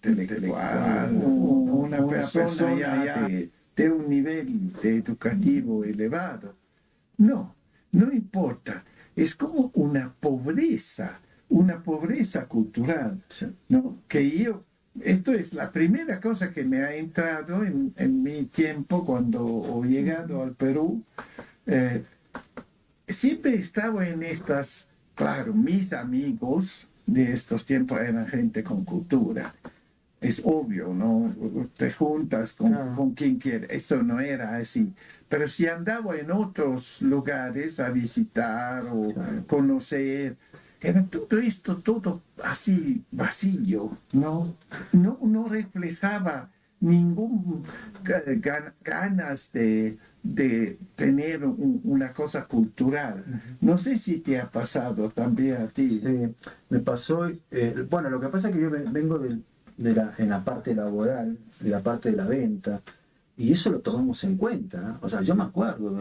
intelectual, una persona ya de un nivel educativo elevado. No, no importa. Es como una pobreza cultural, ¿no? Esto es la primera cosa que me ha entrado en mi tiempo cuando he llegado al Perú. Eh, Siempre he estado en estas, claro, mis amigos de estos tiempos eran gente con cultura. Es obvio, ¿no? Te juntas con quien quieres. Eso no era así. Pero si andaba en otros lugares a visitar o conocer, era todo esto, todo así vacío, ¿no? No reflejaba ningún ganas de tener una cosa cultural. No sé si te ha pasado también a ti. Sí, me pasó, bueno, lo que pasa es que yo vengo en la parte laboral, de la parte de la venta, y eso lo tomamos en cuenta, ¿no? O sea, yo me acuerdo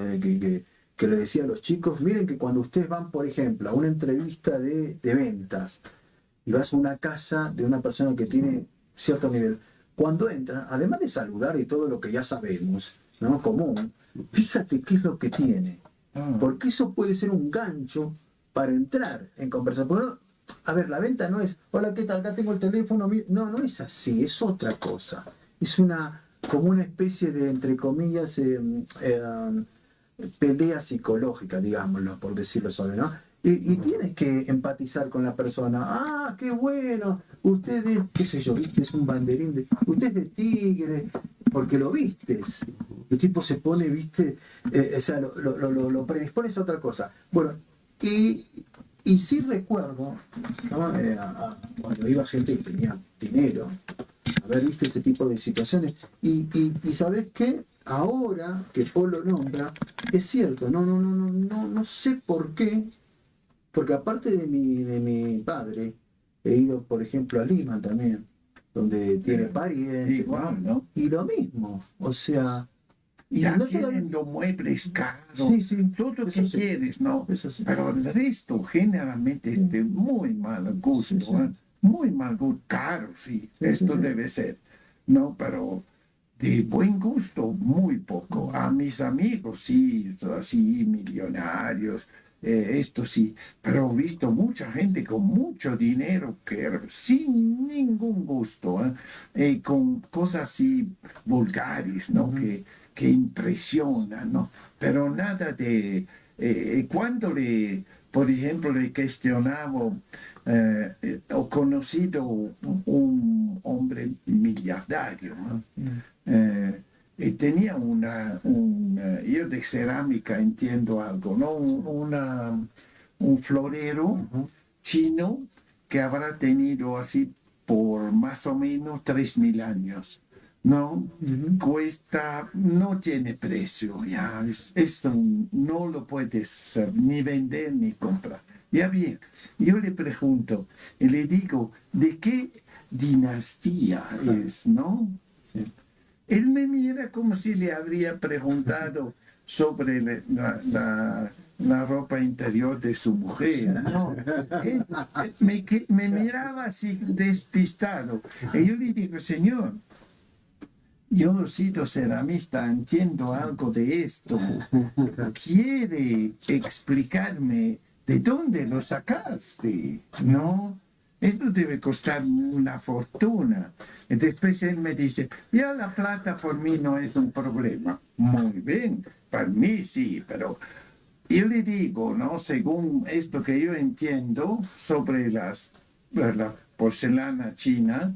que le decía a los chicos, miren que cuando ustedes van, por ejemplo, a una entrevista de ventas, y vas a una casa de una persona que tiene cierto nivel, cuando entra, además de saludar y todo lo que ya sabemos, ¿no? Común, fíjate qué es lo que tiene. Porque eso puede ser un gancho para entrar en conversación. Porque a ver, la venta no es, hola, ¿qué tal? Acá tengo el teléfono. No, no es así, es otra cosa. Es como una especie de, entre comillas, pelea psicológica, digámoslo, por decirlo suave, ¿no? Y tienes que empatizar con la persona. Ah, qué bueno, usted es, qué sé yo, viste, es un banderín usted es de Tigre, porque lo vistes. El tipo se pone, viste, o sea, lo predispones a otra cosa. Bueno, y sí recuerdo, ¿no? Cuando iba gente que tenía dinero, haber visto este tipo de situaciones. Y ¿sabes qué? Ahora que Paul lo nombra, es cierto, no sé por qué, porque aparte de mi padre, he ido, por ejemplo, a Lima también, donde tiene parientes, Igual, ¿no? y lo mismo, o sea, y Ya no tienen los muebles caros, sí, todo lo eso que sí, quieres, ¿no? eso sí. Pero el resto generalmente es de muy mal gusto, Sí, sí. muy mal gusto, caro, sí, esto sí. debe ser, ¿no? Pero de buen gusto, muy poco. A mis amigos, sí, así, millonarios, esto sí, pero he visto mucha gente con mucho dinero que sin ningún gusto, con cosas así vulgares, ¿no? Que impresionan, ¿no? Pero nada cuando por ejemplo, le cuestionaba o conocido un hombre miliardario, ¿no? Y tenía yo de cerámica entiendo algo, ¿no? Un florero chino que habrá tenido así por más o menos 3.000 años. No, cuesta, no tiene precio, ya, no lo puedes ni vender ni comprar. Ya bien, yo le pregunto, y le digo, ¿de qué dinastía es, no? Sí. Él me mira como si le habría preguntado sobre la ropa interior de su mujer, ¿no? Me miraba así despistado. Y yo le digo, señor, yo he sido ceramista, entiendo algo de esto. ¿Quiere explicarme de dónde lo sacaste? ¿No? Esto debe costar una fortuna. Y después él me dice, ya la plata por mí no es un problema. Muy bien, para mí sí, pero yo le digo, ¿no? Según esto que yo entiendo sobre la porcelana china,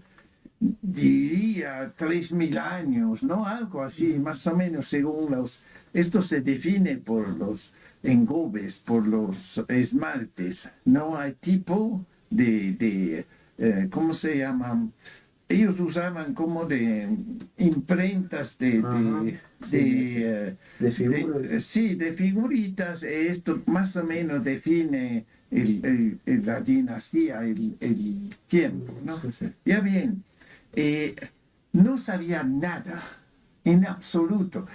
diría 3.000 años, ¿no? Algo así, más o menos según esto se define por los engobes, por los esmaltes, ¿no? Hay tipo ¿cómo se llaman? Ellos usaban como de imprentas sí, de figuritas. Esto más o menos define la dinastía, el tiempo, ¿no? Sí. Ya bien, no sabía nada, en absoluto.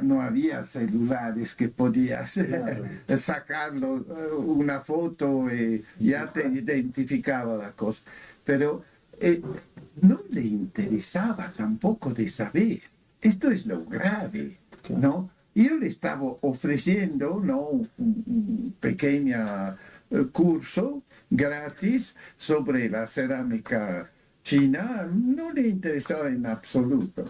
No había celulares que podías sacarlo, una foto, ya te identificaba la cosa. Pero no le interesaba tampoco de saber. Esto es lo grave, ¿no? Yo le estaba ofreciendo, ¿no?, un pequeño curso gratis sobre la cerámica china. No le interesaba en absoluto.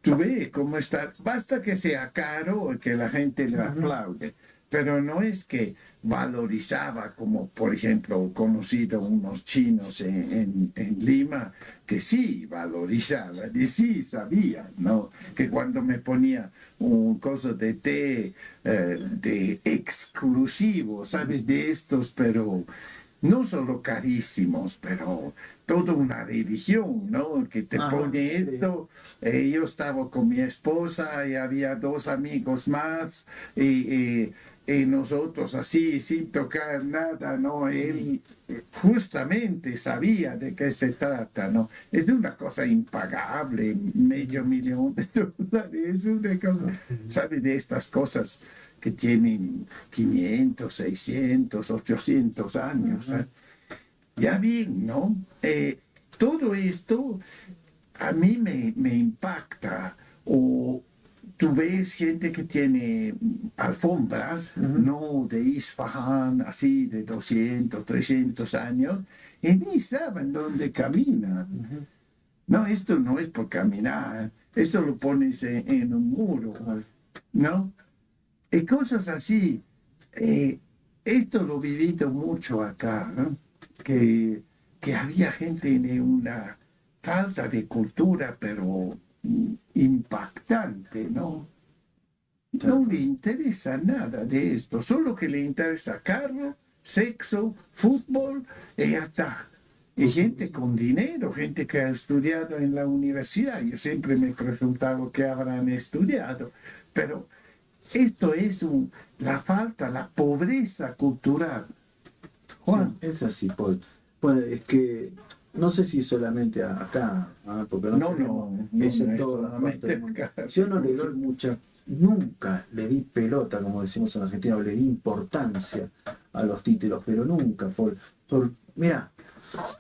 Tú ves cómo está, basta que sea caro y que la gente le aplaude, pero no es que valorizaba, como por ejemplo conocido unos chinos en Lima, que sí valorizaban y sí sabían, ¿no? Que cuando me ponía un coso de té de exclusivo, ¿sabes? De estos, pero no solo carísimos, pero toda una religión, ¿no? Que te pone esto. Yo estaba con mi esposa y había dos amigos más y nosotros así, sin tocar nada, ¿no? Él justamente sabía de qué se trata, ¿no? Es una cosa impagable, $500,000, es una cosa, ¿sabe? De estas cosas que tienen 500, 600, 800 años. Ya bien, ¿no? Todo esto a mí me impacta. O tú ves gente que tiene alfombras, no de Isfahan, así de 200, 300 años, y ni saben dónde caminan. No, esto no es por caminar, esto lo pones en un muro, ¿no? Y cosas así. Esto lo he vivido mucho acá, ¿no? Que había gente de una falta de cultura, pero impactante, ¿no? No le interesa nada de esto, solo que le interesa carro, sexo, fútbol, y ya está. Y gente con dinero, gente que ha estudiado en la universidad. Yo siempre me he preguntado qué habrán estudiado, pero esto es la falta, la pobreza cultural. Juan, es así, Paul. Bueno, es que no sé si solamente acá, porque no es en todas las partes del mundo. Yo no le doy nunca le di pelota, como decimos en Argentina, o le di importancia a los títulos, pero nunca, Paul. Mira,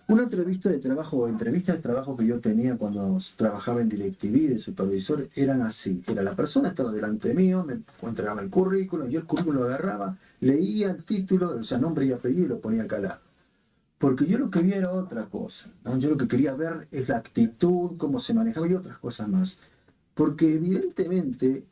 una entrevista de trabajo que yo tenía cuando trabajaba en DirecTV de supervisor eran así. Era la persona estaba delante mío, me entregaba el currículum, yo el currículum lo agarraba, leía el título, o sea, nombre y apellido y lo ponía acá al lado. Porque yo lo que vi era otra cosa, ¿no? Yo lo que quería ver es la actitud, cómo se manejaba y otras cosas más. Porque evidentemente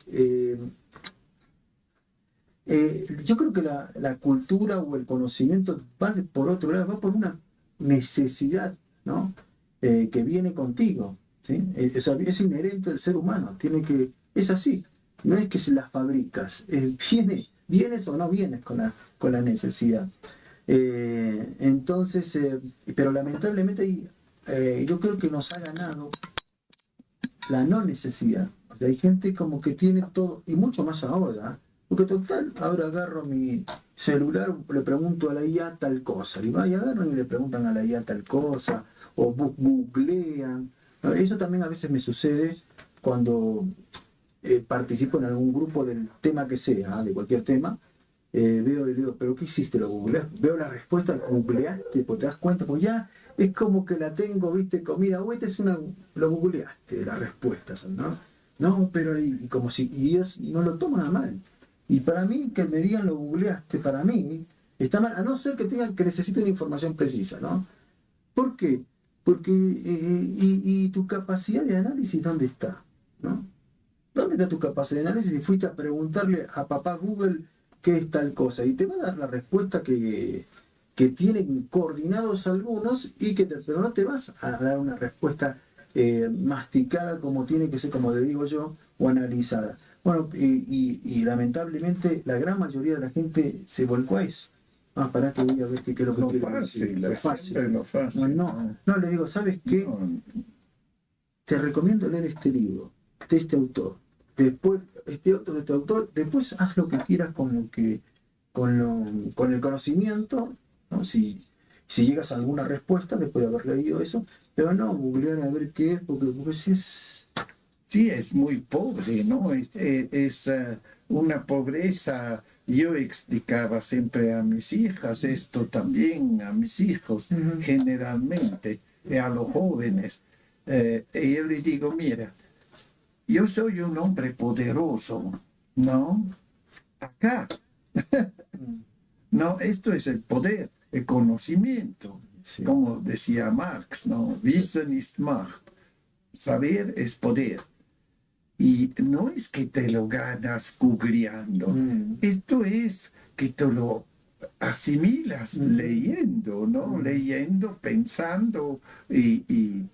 yo creo que la cultura o el conocimiento va por otro lado, va por una necesidad, ¿no? Que viene contigo, ¿sí? O sea, es inherente al ser humano, es así, no es que se las fabricas, vienes o no vienes con la necesidad. Entonces, pero lamentablemente yo creo que nos ha ganado la no necesidad. O sea, hay gente como que tiene todo, y mucho más ahora, porque total, ahora agarro mi celular, le pregunto a la IA tal cosa, y agarran y le preguntan a la IA tal cosa, o googlean. Eso también a veces me sucede cuando participo en algún grupo del tema que sea, de cualquier tema. Veo y digo, ¿pero qué hiciste? ¿Lo googleaste? Veo la respuesta, ¿googleaste? Pues te das cuenta, pues ya es como que la tengo, viste, comida, o esta es lo googleaste, la respuesta, ¿no? No, pero y como si, y ellos no lo toman a mal. Y para mí, que me digan lo googleaste, para mí, está mal, a no ser que necesiten información precisa, ¿no? ¿Por qué? Porque, y tu capacidad de análisis, ¿dónde está? ¿No? ¿Dónde está tu capacidad de análisis? Si fuiste a preguntarle a papá Google qué es tal cosa, y te va a dar la respuesta que tienen coordinados algunos, pero no te vas a dar una respuesta masticada como tiene que ser, como le digo yo, o analizada. Bueno, y lamentablemente la gran mayoría de la gente se volcó a eso. Para que voy a ver qué es lo que quiero decir. Lo fácil. No, le digo, ¿sabes qué? Te recomiendo leer este libro, de este autor. Después, este otro de este autor, después haz lo que quieras con el conocimiento, ¿no? Si llegas a alguna respuesta después de haber leído eso, pero no googlear a ver qué es, porque si es... Sí, es muy pobre, ¿no? Es una pobreza. Yo explicaba siempre a mis hijas esto también, a mis hijos, generalmente, a los jóvenes. Y yo le digo, mira, yo soy un hombre poderoso, ¿no? Acá. No, esto es el poder, el conocimiento, Sí. como decía Marx, ¿no? Wissen ist Macht. Saber es poder. Y no es que te lo ganas googleando, esto es que te lo asimilas leyendo, ¿no? Leyendo, pensando y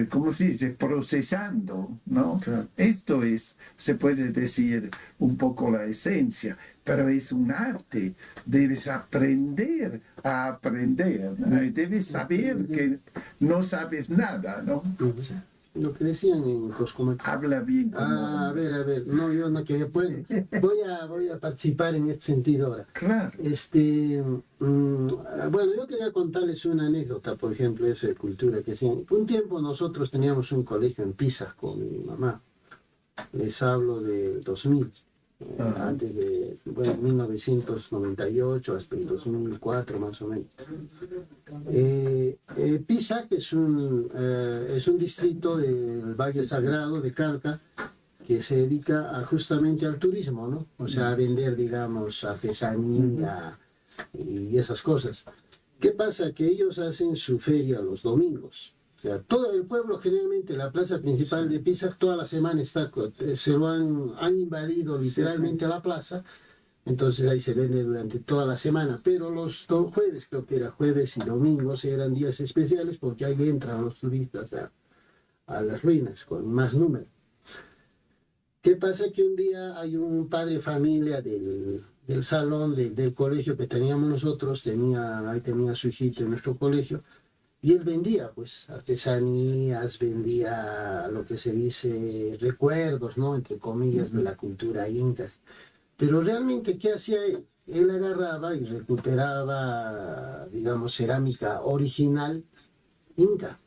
¿cómo se dice? Procesando, ¿no? Claro. Esto es, se puede decir, un poco la esencia, pero es un arte. Debes aprender a aprender, ¿no? Y debes saber que no sabes nada, ¿no? Sí. Lo que decían en Coscomac. Habla bien. A ver, no, yo no quería, pues, voy a participar en este sentido ahora. Claro. Bueno, yo quería contarles una anécdota, por ejemplo, eso de cultura, que hacían. Un tiempo nosotros teníamos un colegio en Pisa con mi mamá. Les hablo de 2000, antes de, bueno, 1998 hasta el 2004 más o menos. Pisa, que es un distrito del Valle Sagrado de Calca, que se dedica justamente al turismo, ¿no? O sea, a vender, digamos, artesanía y esas cosas. ¿Qué pasa? Que ellos hacen su feria los domingos. O sea, todo el pueblo, generalmente, la plaza principal de Pisa, toda la semana está, se lo han invadido literalmente a la plaza. Entonces ahí se vende durante toda la semana, pero los jueves, creo que era jueves y domingos, eran días especiales porque ahí entran los turistas a las ruinas con más número. ¿Qué pasa? Que un día hay un padre de familia del salón del colegio que teníamos nosotros, ahí tenía su sitio en nuestro colegio, y él vendía pues artesanías, vendía lo que se dice recuerdos, ¿no? Entre comillas, de la cultura inca. Pero realmente, ¿qué hacía él? Él agarraba y recuperaba, digamos, cerámica original inca.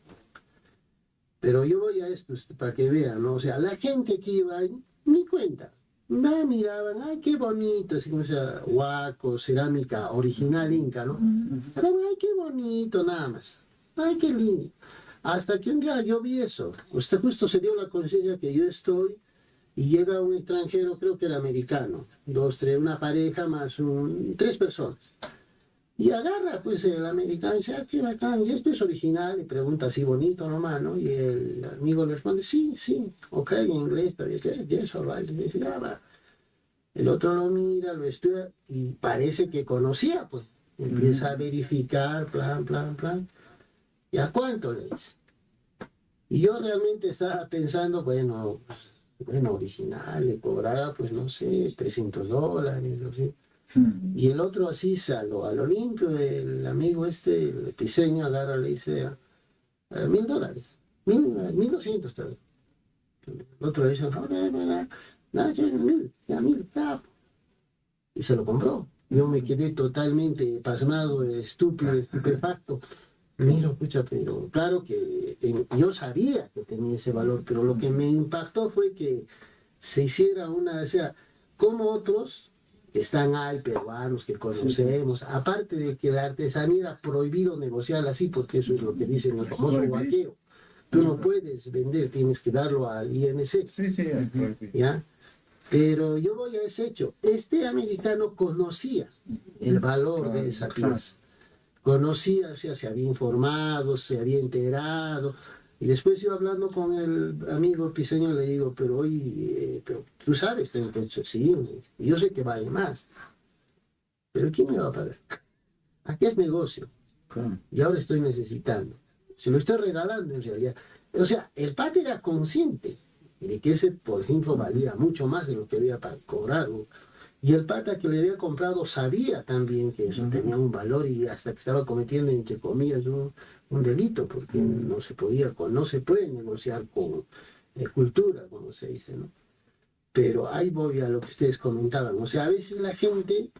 Pero yo voy a esto para que vean, ¿no? O sea, la gente que iba ahí, ni cuenta. Miraban, ay, qué bonito, así como sea, huaco, cerámica original inca, ¿no? Pero, ay, qué bonito, nada más. Ay, qué lindo. Hasta que un día yo vi eso. Usted justo se dio la conciencia que yo estoy. Y llega un extranjero, creo que era americano, una pareja más tres personas. Y agarra, pues, el americano y dice, ah, qué bacán, ¿y esto es original? Y pregunta así bonito nomás, ¿no? Y el amigo le responde, sí, ok, en inglés, pero yes, all right. Y dice, ah, va. El otro lo mira, lo estudia y parece que conocía, pues. Empieza a verificar, plan. ¿Y a cuánto le dice? Y yo realmente estaba pensando, bueno, original, le cobraba, pues no sé, $300, no sé. Y el otro así, a lo limpio, el amigo el piseño, agarra, le dice, $1,000, 1,200 tal vez. El otro le dice, no, 1,000, ya. Y se lo compró. Yo me quedé totalmente pasmado, estúpido, estupefacto. Miro, pucha, pero claro que yo sabía que tenía ese valor, pero lo que me impactó fue que se hiciera o sea, como otros que están ahí, peruanos, que conocemos, aparte de que la artesanía era prohibido negociarla así, porque eso es lo que dicen el famoso guaqueo. Tú no puedes vender, tienes que darlo al INC. ¿Ya? Pero yo voy a ese hecho. Este americano conocía el valor de esa pieza. Conocía, o sea, se había informado, se había enterado. Y después yo hablando con el amigo piseño le digo, pero oye, pero tú sabes, tengo que decir, sí, yo sé que vale más. Pero ¿quién me va a pagar? Aquí es negocio. Y ahora estoy necesitando. Se lo estoy regalando en realidad. O sea, el padre era consciente de que ese, por ejemplo, valía mucho más de lo que había cobrado. Y el pata que le había comprado sabía también que eso tenía un valor y hasta que estaba cometiendo, entre comillas, un delito, porque no se puede negociar con cultura, como se dice, ¿no? Pero ahí voy a lo que ustedes comentaban. O sea, a veces la gente,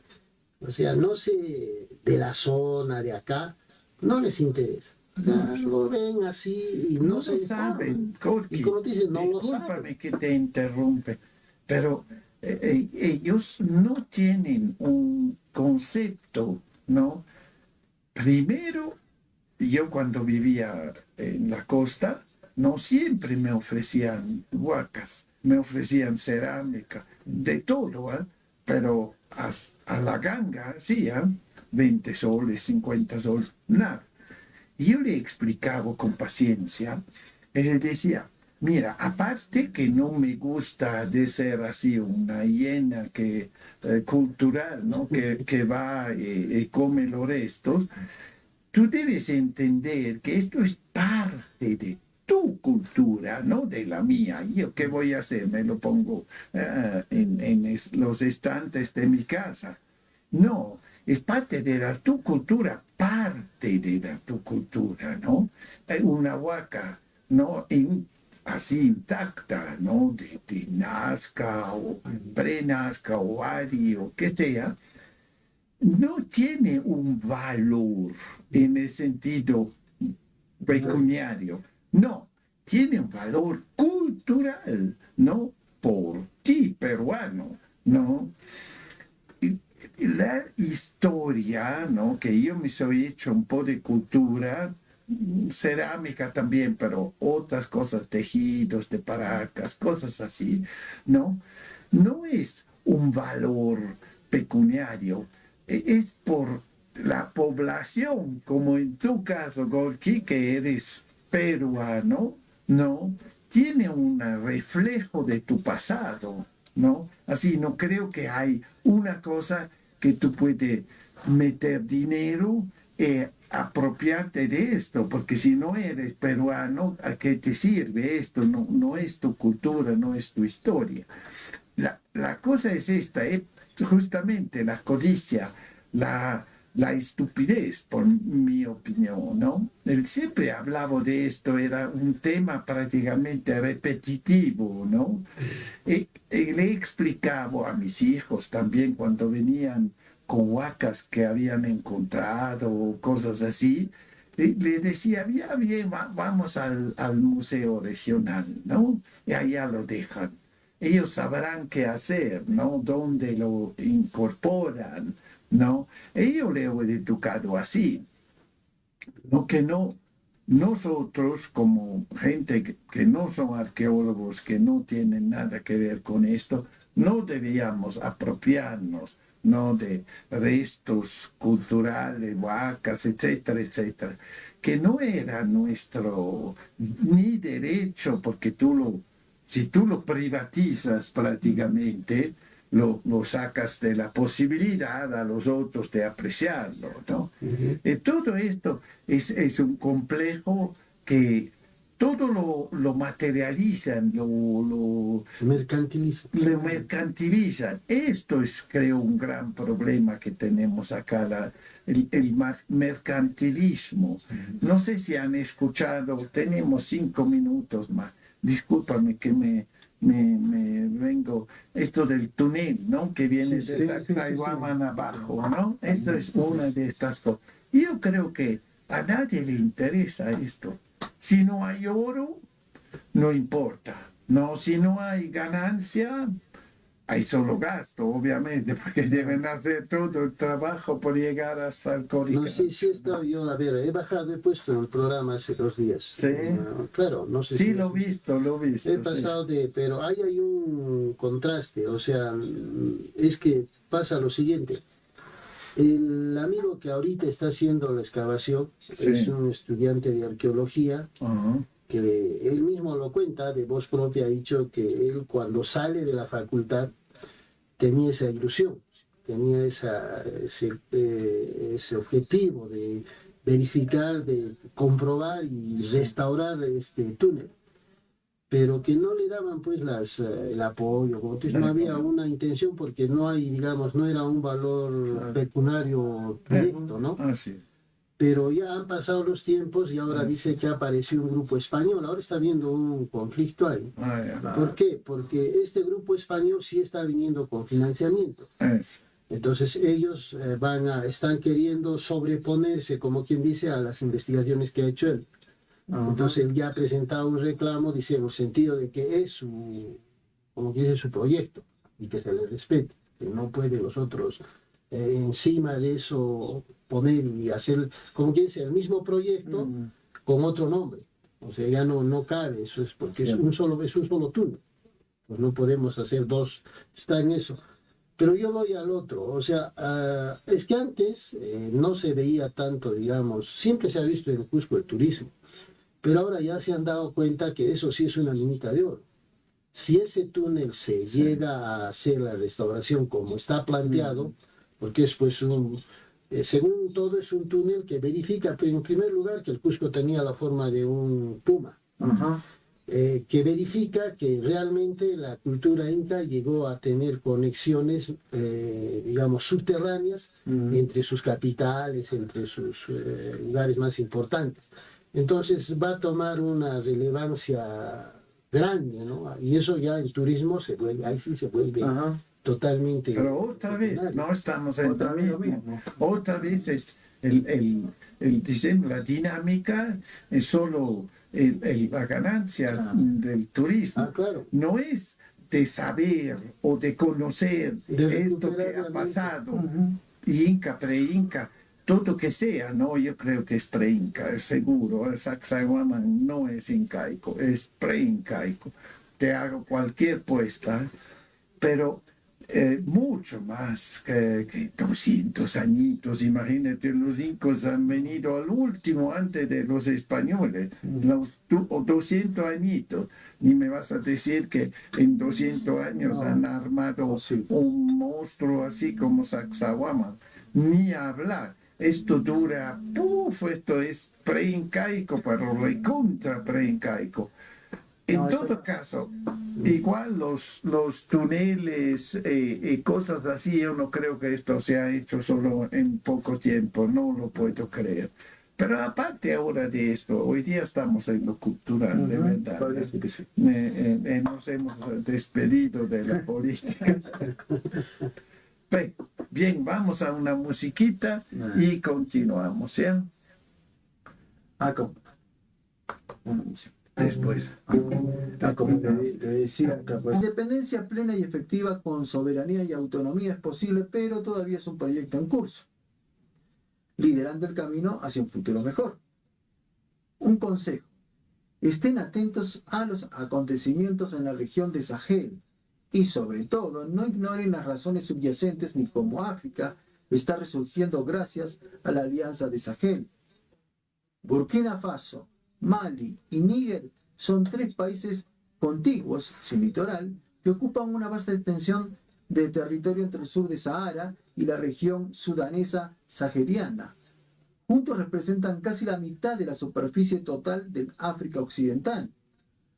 o sea, no sé, de la zona, de acá, no les interesa. O sea, lo ven así y no se saben. Y como te dicen, no lo saben. Discúlpame que te interrumpe, pero ellos no tienen un concepto, ¿no? Primero, yo cuando vivía en la costa, no siempre me ofrecían huacas, me ofrecían cerámica, de todo, ¿eh? Pero a la ganga hacían 20 soles, 50 soles, nada. Y yo le explicaba con paciencia, y le decía, mira, aparte que no me gusta de ser así una hiena cultural, ¿no? Que va y come los restos, tú debes entender que esto es parte de tu cultura, no de la mía. ¿Yo qué voy a hacer? Me lo pongo en los estantes de mi casa. No, es parte de tu cultura, parte de tu cultura, ¿no? Una huaca, ¿no? Así intacta, ¿no? De Nazca o pre-Nazca o Ari o qué sea, no tiene un valor en el sentido pecuniario, no, tiene un valor cultural, ¿no? Por ti, peruano, ¿no? La historia, ¿no? Que yo me soy hecho un poco de cultura, cerámica también, pero otras cosas, tejidos de Paracas, cosas así, ¿no? No es un valor pecuniario, es por la población, como en tu caso, Gorky, que eres peruano, ¿no? Tiene un reflejo de tu pasado, ¿no? Así no creo que hay una cosa que tú puedes meter dinero y apropiarte de esto, porque si no eres peruano, ¿a qué te sirve esto? No, no es tu cultura, no es tu historia. La cosa es esta, justamente la codicia, la estupidez, por mi opinión, ¿no? Él siempre hablaba de esto, era un tema prácticamente repetitivo, ¿no? Y le explicaba a mis hijos también cuando venían con huacas que habían encontrado, cosas así, le decía, ya bien, vamos al museo regional, ¿no? Y allá lo dejan. Ellos sabrán qué hacer, ¿no? Dónde lo incorporan, ¿no? Yo le he educado así, ¿no? Que no, nosotros como gente que no son arqueólogos, que no tienen nada que ver con esto, no debíamos apropiarnos, ¿no? De restos culturales, huacas, etcétera, etcétera, que no era nuestro ni derecho, porque si tú lo privatizas prácticamente, lo sacas de la posibilidad a los otros de apreciarlo, ¿no? Todo esto es un complejo que todo lo materializan, lo mercantilizan. Esto es, creo, un gran problema que tenemos acá, el mercantilismo. No sé si han escuchado, tenemos 5 minutos más. Discúlpame que me vengo, esto del túnel, ¿no? Que viene de Taiwán abajo, ¿no? Esto es una de estas cosas. Yo creo que a nadie le interesa esto. Si no hay oro, no importa, ¿no? Si no hay ganancia, hay solo gasto, obviamente, porque deben hacer todo el trabajo por llegar hasta el Corica. No, sí, yo, a ver, he bajado, he puesto el programa hace 2 días. Sí. Claro, no sé. Sí, si lo he visto. He pasado pero hay un contraste, o sea, es que pasa lo siguiente. El amigo que ahorita está haciendo la excavación es un estudiante de arqueología, que él mismo lo cuenta, de voz propia, ha dicho que él cuando sale de la facultad tenía esa ilusión, tenía ese objetivo de verificar, de comprobar y restaurar este túnel, pero que no le daban pues el apoyo, no había una intención porque no hay, digamos, no era un valor pecuniario directo, ¿no? Pero ya han pasado los tiempos y ahora dice que apareció un grupo español, ahora está habiendo un conflicto ahí. ¿Por qué? Porque este grupo español sí está viniendo con financiamiento. Entonces ellos están queriendo sobreponerse, como quien dice, a las investigaciones que ha hecho él. Entonces él ya ha presentado un reclamo, dice, en el sentido de que es como que dice, su proyecto y que se le respete, que no pueden los otros encima de eso poner y hacer, como quien dice, el mismo proyecto con otro nombre. O sea, ya no cabe, eso es porque es un solo túnel. Pues no podemos hacer dos, está en eso. Pero yo voy al otro, o sea, es que antes no se veía tanto, digamos, siempre se ha visto en Cusco el turismo, pero ahora ya se han dado cuenta que eso sí es una minita de oro. Si ese túnel se llega a hacer la restauración como está planteado, porque es pues según todo es un túnel que verifica, en primer lugar, que el Cusco tenía la forma de un puma. Ajá. Que verifica que realmente la cultura inca llegó a tener conexiones, digamos, subterráneas entre sus capitales, entre sus lugares más importantes. Entonces va a tomar una relevancia grande, ¿no? Y eso ya en turismo se vuelve, ahí sí se vuelve totalmente... Pero otra vez, no estamos en Otra lo vez lo mismo. mismo. Otra vez es diciendo, la dinámica es solo la ganancia del turismo. claro. No es de saber o de conocer De esto que recuperar ha la pasado, Inca, pre-Inca, todo que sea, ¿no? Yo creo que es pre-Inca, es seguro. El Sacsayhuamán no es incaico, es pre-incaico. Te hago cualquier puesta, pero mucho más que 200 añitos. Imagínate, los incas han venido al último antes de los españoles, los 200 añitos. Ni me vas a decir que en 200 años han armado un monstruo así como Sacsayhuamán. Ni hablar. Esto dura, esto es preincaico, pero recontra preincaico. En todo caso, igual los túneles y cosas así, yo no creo que esto se ha hecho solo en poco tiempo, no lo puedo creer. Pero aparte ahora de esto, hoy día estamos en lo cultural, de verdad. Parece que sí. Nos hemos despedido de la política. Bien, vamos a una musiquita y continuamos, ¿ya? Una música. Después. Como le decía acá, pues, independencia plena y efectiva con soberanía y autonomía es posible, pero todavía es un proyecto en curso, liderando el camino hacia un futuro mejor. Un consejo: estén atentos a los acontecimientos en la región de Sahel y, sobre todo, no ignoren las razones subyacentes ni cómo África está resurgiendo gracias a la Alianza de Sahel. Burkina Faso, Mali y Níger son 3 países contiguos, sin litoral, que ocupan una vasta extensión de territorio entre el sur de Sahara y la región sudanesa saheliana. Juntos representan casi la mitad de la superficie total del África Occidental,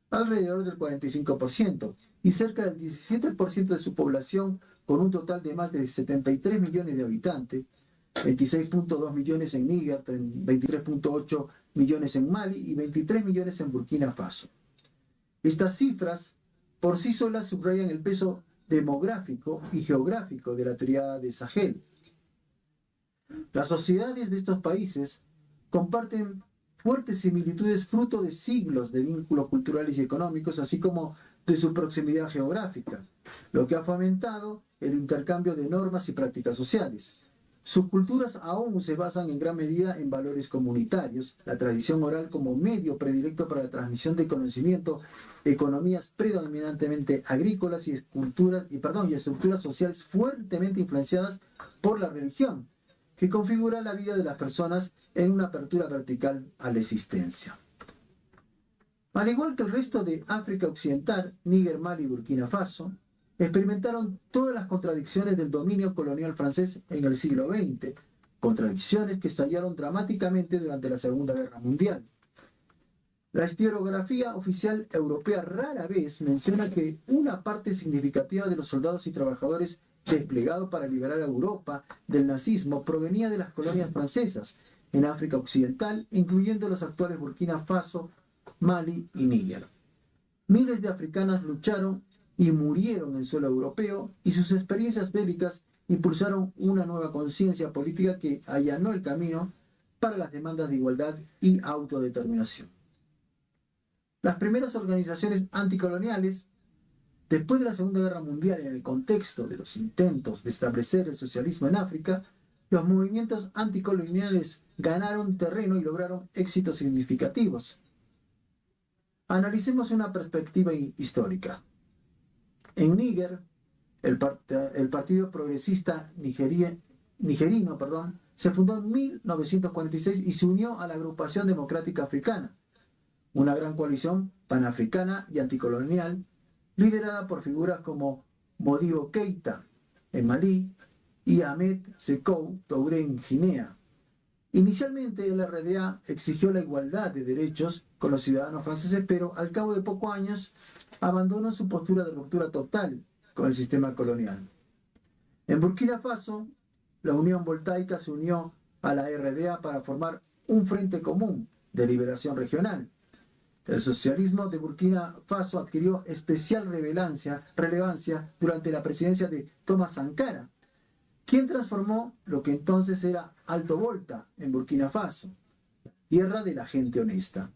alrededor del 45%, y cerca del 17% de su población, con un total de más de 73 millones de habitantes, 26.2 millones en Níger, 23.8 millones en Mali y 23 millones en Burkina Faso. Estas cifras por sí solas subrayan el peso demográfico y geográfico de la tríada de Sahel. Las sociedades de estos países comparten fuertes similitudes fruto de siglos de vínculos culturales y económicos, así como de su proximidad geográfica, lo que ha fomentado el intercambio de normas y prácticas sociales. Sus culturas aún se basan en gran medida en valores comunitarios, la tradición oral como medio predilecto para la transmisión de conocimiento, economías predominantemente agrícolas y estructuras sociales fuertemente influenciadas por la religión, que configura la vida de las personas en una apertura vertical a la existencia. Al igual que el resto de África Occidental, Níger, Mali y Burkina Faso experimentaron todas las contradicciones del dominio colonial francés en el siglo XX, contradicciones que estallaron dramáticamente durante la Segunda Guerra Mundial. La historiografía oficial europea rara vez menciona que una parte significativa de los soldados y trabajadores desplegados para liberar a Europa del nazismo provenía de las colonias francesas en África Occidental, incluyendo los actuales Burkina Faso, Mali y Níger. Miles de africanas lucharon y murieron en suelo europeo, y sus experiencias bélicas impulsaron una nueva conciencia política que allanó el camino para las demandas de igualdad y autodeterminación. Las primeras organizaciones anticoloniales, después de la Segunda Guerra Mundial, en el contexto de los intentos de establecer el socialismo en África, los movimientos anticoloniales ganaron terreno y lograron éxitos significativos. Analicemos una perspectiva histórica. En Níger, el Partido Progresista Nigerino se fundó en 1946 y se unió a la Agrupación Democrática Africana, una gran coalición panafricana y anticolonial liderada por figuras como Modibo Keïta en Malí y Ahmed Sékou Touré en Guinea. Inicialmente el RDA exigió la igualdad de derechos con los ciudadanos franceses, pero al cabo de pocos años abandonó su postura de ruptura total con el sistema colonial. En Burkina Faso, la Unión Voltaica se unió a la RDA para formar un frente común de liberación regional. El socialismo de Burkina Faso adquirió especial relevancia durante la presidencia de Thomas Sankara, quien transformó lo que entonces era Alto Volta en Burkina Faso, tierra de la gente honesta.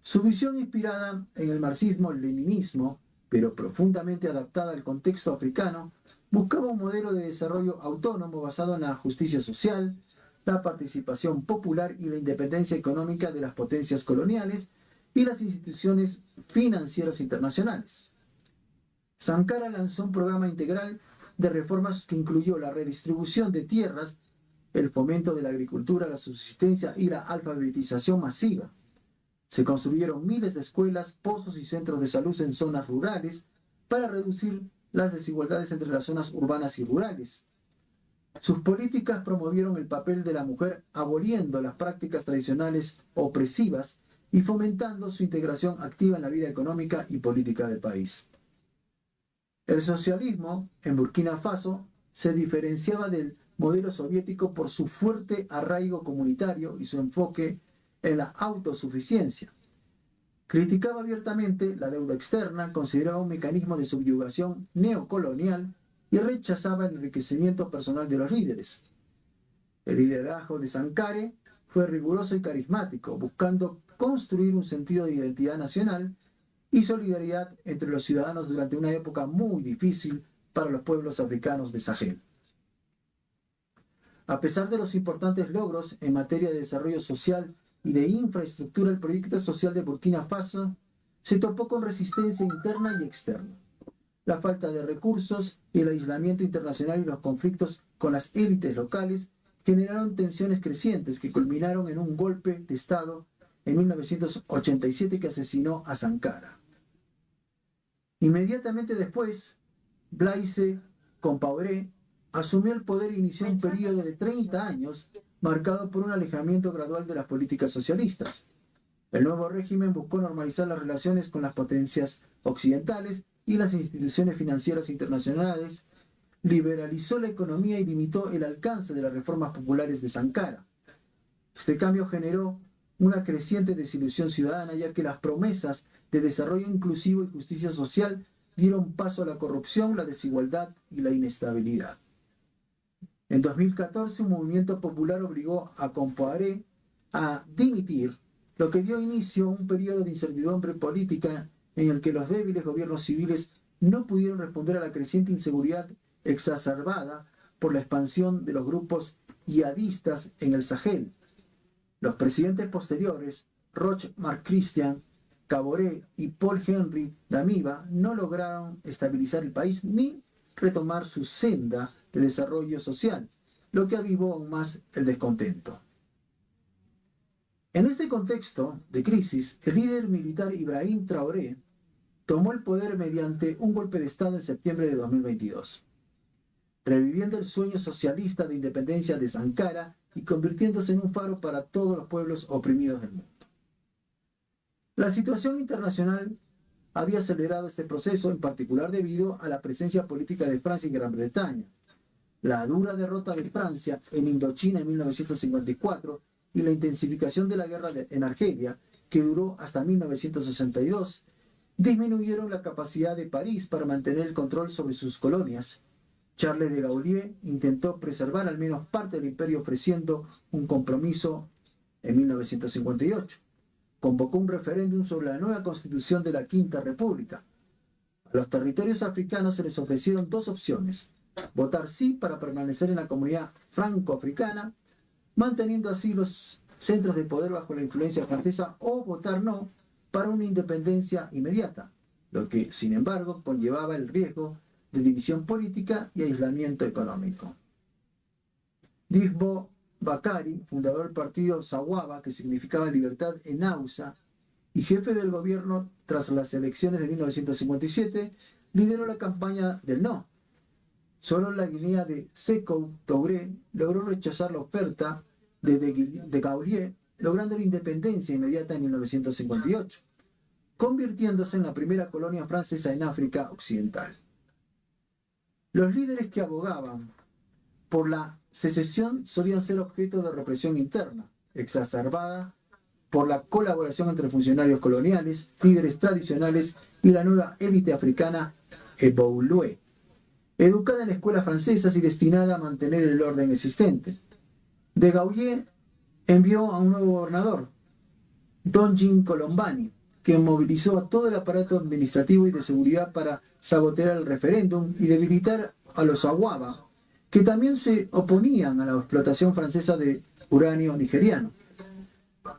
Su visión, inspirada en el marxismo-leninismo, pero profundamente adaptada al contexto africano, buscaba un modelo de desarrollo autónomo basado en la justicia social, la participación popular y la independencia económica de las potencias coloniales y las instituciones financieras internacionales. Sankara lanzó un programa integral de reformas que incluyó la redistribución de tierras, el fomento de la agricultura, la subsistencia y la alfabetización masiva. Se construyeron miles de escuelas, pozos y centros de salud en zonas rurales para reducir las desigualdades entre las zonas urbanas y rurales. Sus políticas promovieron el papel de la mujer, aboliendo las prácticas tradicionales opresivas y fomentando su integración activa en la vida económica y política del país. El socialismo en Burkina Faso se diferenciaba del modelo soviético por su fuerte arraigo comunitario y su enfoque en la autosuficiencia. Criticaba abiertamente la deuda externa, consideraba un mecanismo de subyugación neocolonial y rechazaba el enriquecimiento personal de los líderes. El liderazgo de Sankara fue riguroso y carismático, buscando construir un sentido de identidad nacional y solidaridad entre los ciudadanos durante una época muy difícil para los pueblos africanos de Sahel. A pesar de los importantes logros en materia de desarrollo social y de infraestructura, el proyecto social de Burkina Faso se topó con resistencia interna y externa. La falta de recursos, el aislamiento internacional y los conflictos con las élites locales generaron tensiones crecientes que culminaron en un golpe de Estado en 1987 que asesinó a Sankara. Inmediatamente después, Blaise Compaoré asumió el poder e inició un periodo de 30 años marcado por un alejamiento gradual de las políticas socialistas. El nuevo régimen buscó normalizar las relaciones con las potencias occidentales y las instituciones financieras internacionales, liberalizó la economía y limitó el alcance de las reformas populares de Sankara. Este cambio generó una creciente desilusión ciudadana, ya que las promesas de desarrollo inclusivo y justicia social dieron paso a la corrupción, la desigualdad y la inestabilidad. En 2014, un movimiento popular obligó a Compaoré a dimitir, lo que dio inicio a un periodo de incertidumbre política en el que los débiles gobiernos civiles no pudieron responder a la creciente inseguridad exacerbada por la expansión de los grupos yihadistas en el Sahel. Los presidentes posteriores, Roch Marc Christian Kaboré y Paul-Henri Damiba, no lograron estabilizar el país ni retomar su senda de desarrollo social, lo que avivó aún más el descontento. En este contexto de crisis, el líder militar Ibrahim Traoré tomó el poder mediante un golpe de Estado en septiembre de 2022, reviviendo el sueño socialista de independencia de Sankara y convirtiéndose en un faro para todos los pueblos oprimidos del mundo. La situación internacional había acelerado este proceso, en particular debido a la presencia política de Francia y Gran Bretaña, la dura derrota de Francia en Indochina en 1954 y la intensificación de la guerra en Argelia, que duró hasta 1962, disminuyeron la capacidad de París para mantener el control sobre sus colonias. Charles de Gaulle intentó preservar al menos parte del imperio ofreciendo un compromiso en 1958. Convocó un referéndum sobre la nueva constitución de la Quinta República. A los territorios africanos se les ofrecieron dos opciones: votar sí para permanecer en la comunidad franco-africana, manteniendo así los centros de poder bajo la influencia francesa, o votar no para una independencia inmediata, lo que, sin embargo, conllevaba el riesgo de división política y aislamiento económico. Digbo Bakari, fundador del partido Sawaba, que significaba libertad en Hausa, y jefe del gobierno tras las elecciones de 1957, lideró la campaña del no. Solo la Guinea de Sékou Touré logró rechazar la oferta de Gaulle, logrando la independencia inmediata en 1958, convirtiéndose en la primera colonia francesa en África Occidental. Los líderes que abogaban por la secesión solían ser objeto de represión interna, exacerbada por la colaboración entre funcionarios coloniales, líderes tradicionales y la nueva élite africana Eboulou, educada en escuelas francesas y destinada a mantener el orden existente. De Gaulle envió a un nuevo gobernador, Don Jean Colombani, que movilizó a todo el aparato administrativo y de seguridad para sabotear el referéndum y debilitar a los Sawaba, que también se oponían a la explotación francesa de uranio nigeriano.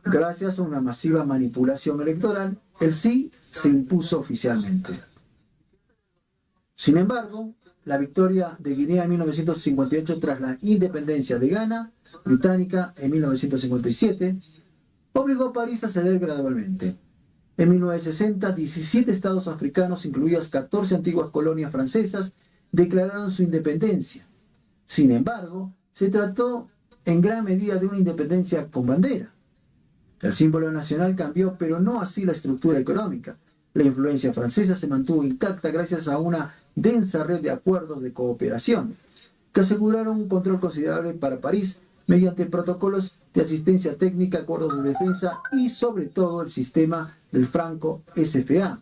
Gracias a una masiva manipulación electoral, el sí se impuso oficialmente. Sin embargo, la victoria de Guinea en 1958 tras la independencia de Ghana británica en 1957 obligó a París a ceder gradualmente. En 1960, 17 estados africanos, incluidas 14 antiguas colonias francesas, declararon su independencia. Sin embargo, se trató en gran medida de una independencia con bandera. El símbolo nacional cambió, pero no así la estructura económica. La influencia francesa se mantuvo intacta gracias a una densa red de acuerdos de cooperación que aseguraron un control considerable para París mediante protocolos de asistencia técnica, acuerdos de defensa y sobre todo el sistema del franco SFA.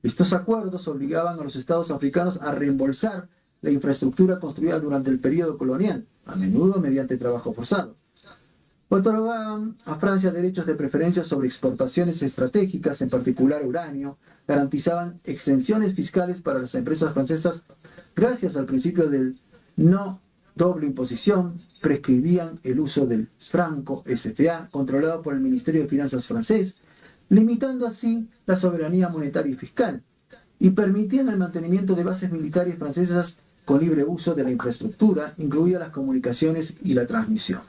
Estos acuerdos obligaban a los estados africanos a reembolsar la infraestructura construida durante el periodo colonial, a menudo mediante trabajo forzado. Otorgaban a Francia derechos de preferencia sobre exportaciones estratégicas, en particular uranio, garantizaban exenciones fiscales para las empresas francesas gracias al principio del no doble imposición, prescribían el uso del franco SFA, controlado por el Ministerio de Finanzas francés, limitando así la soberanía monetaria y fiscal, y permitían el mantenimiento de bases militares francesas con libre uso de la infraestructura, incluidas las comunicaciones y la transmisión.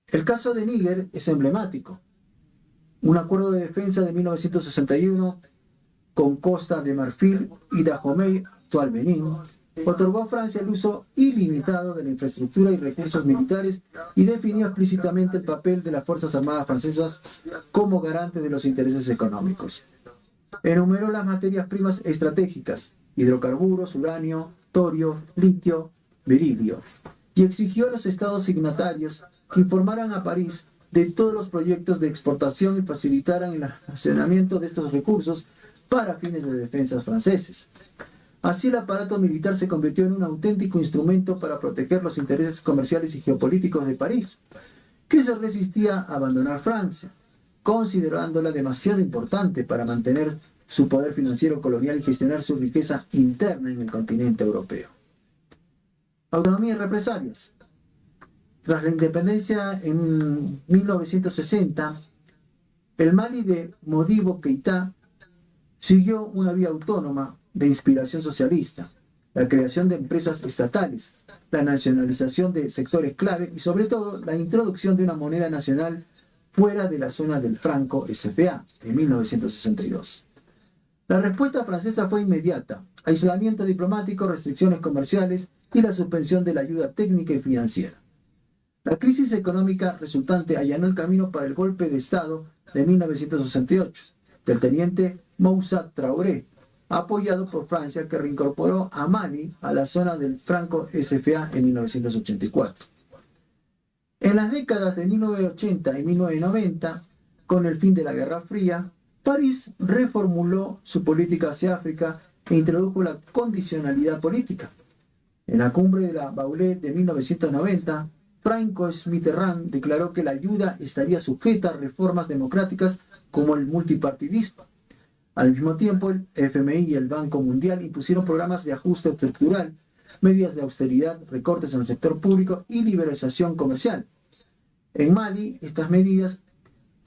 El caso de Níger es emblemático. Un acuerdo de defensa de 1961 con Costa de Marfil y Dahomey, actual Benín, otorgó a Francia el uso ilimitado de la infraestructura y recursos militares y definió explícitamente el papel de las Fuerzas Armadas francesas como garante de los intereses económicos. Enumeró las materias primas estratégicas, hidrocarburos, uranio, torio, litio, berilio, y exigió a los estados signatarios que informaran a París de todos los proyectos de exportación y facilitaran el almacenamiento de estos recursos para fines de defensa franceses. Así el aparato militar se convirtió en un auténtico instrumento para proteger los intereses comerciales y geopolíticos de París, que se resistía a abandonar Francia, considerándola demasiado importante para mantener su poder financiero colonial y gestionar su riqueza interna en el continente europeo. Autonomía y represalias. Tras la independencia en 1960, el Mali de Modibo Keïta siguió una vía autónoma de inspiración socialista, la creación de empresas estatales, la nacionalización de sectores clave y sobre todo la introducción de una moneda nacional fuera de la zona del franco SFA en 1962. La respuesta francesa fue inmediata: aislamiento diplomático, restricciones comerciales y la suspensión de la ayuda técnica y financiera. La crisis económica resultante allanó el camino para el golpe de Estado de 1968 del teniente Moussa Traoré, apoyado por Francia, que reincorporó a Mali a la zona del franco SFA en 1984. En las décadas de 1980 y 1990, con el fin de la Guerra Fría, París reformuló su política hacia África e introdujo la condicionalidad política. En la cumbre de la Baule de 1990, François Mitterrand declaró que la ayuda estaría sujeta a reformas democráticas como el multipartidismo. Al mismo tiempo, el FMI y el Banco Mundial impusieron programas de ajuste estructural, medidas de austeridad, recortes en el sector público y liberalización comercial. En Mali, estas medidas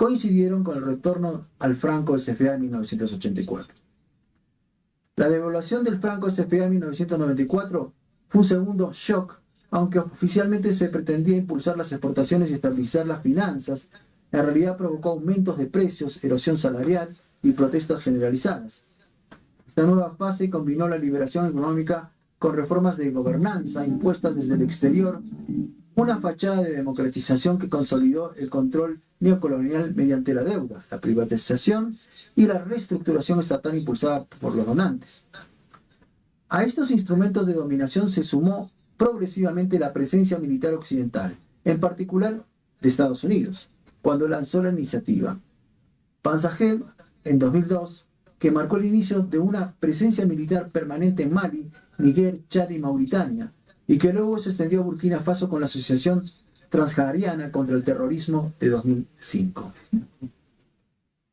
coincidieron con el retorno al franco SFA en 1984. La devaluación del franco SFA en 1994 fue un segundo shock, aunque oficialmente se pretendía impulsar las exportaciones y estabilizar las finanzas. En realidad provocó aumentos de precios, erosión salarial y protestas generalizadas. Esta nueva fase combinó la liberación económica con reformas de gobernanza impuestas desde el exterior, una fachada de democratización que consolidó el control neocolonial mediante la deuda, la privatización y la reestructuración estatal impulsada por los donantes. A estos instrumentos de dominación se sumó progresivamente la presencia militar occidental, en particular de Estados Unidos, cuando lanzó la iniciativa Pan-Sahel en 2002, que marcó el inicio de una presencia militar permanente en Mali, Níger, Chad y Mauritania, y que luego se extendió a Burkina Faso con la Asociación Transsahariana contra el Terrorismo de 2005.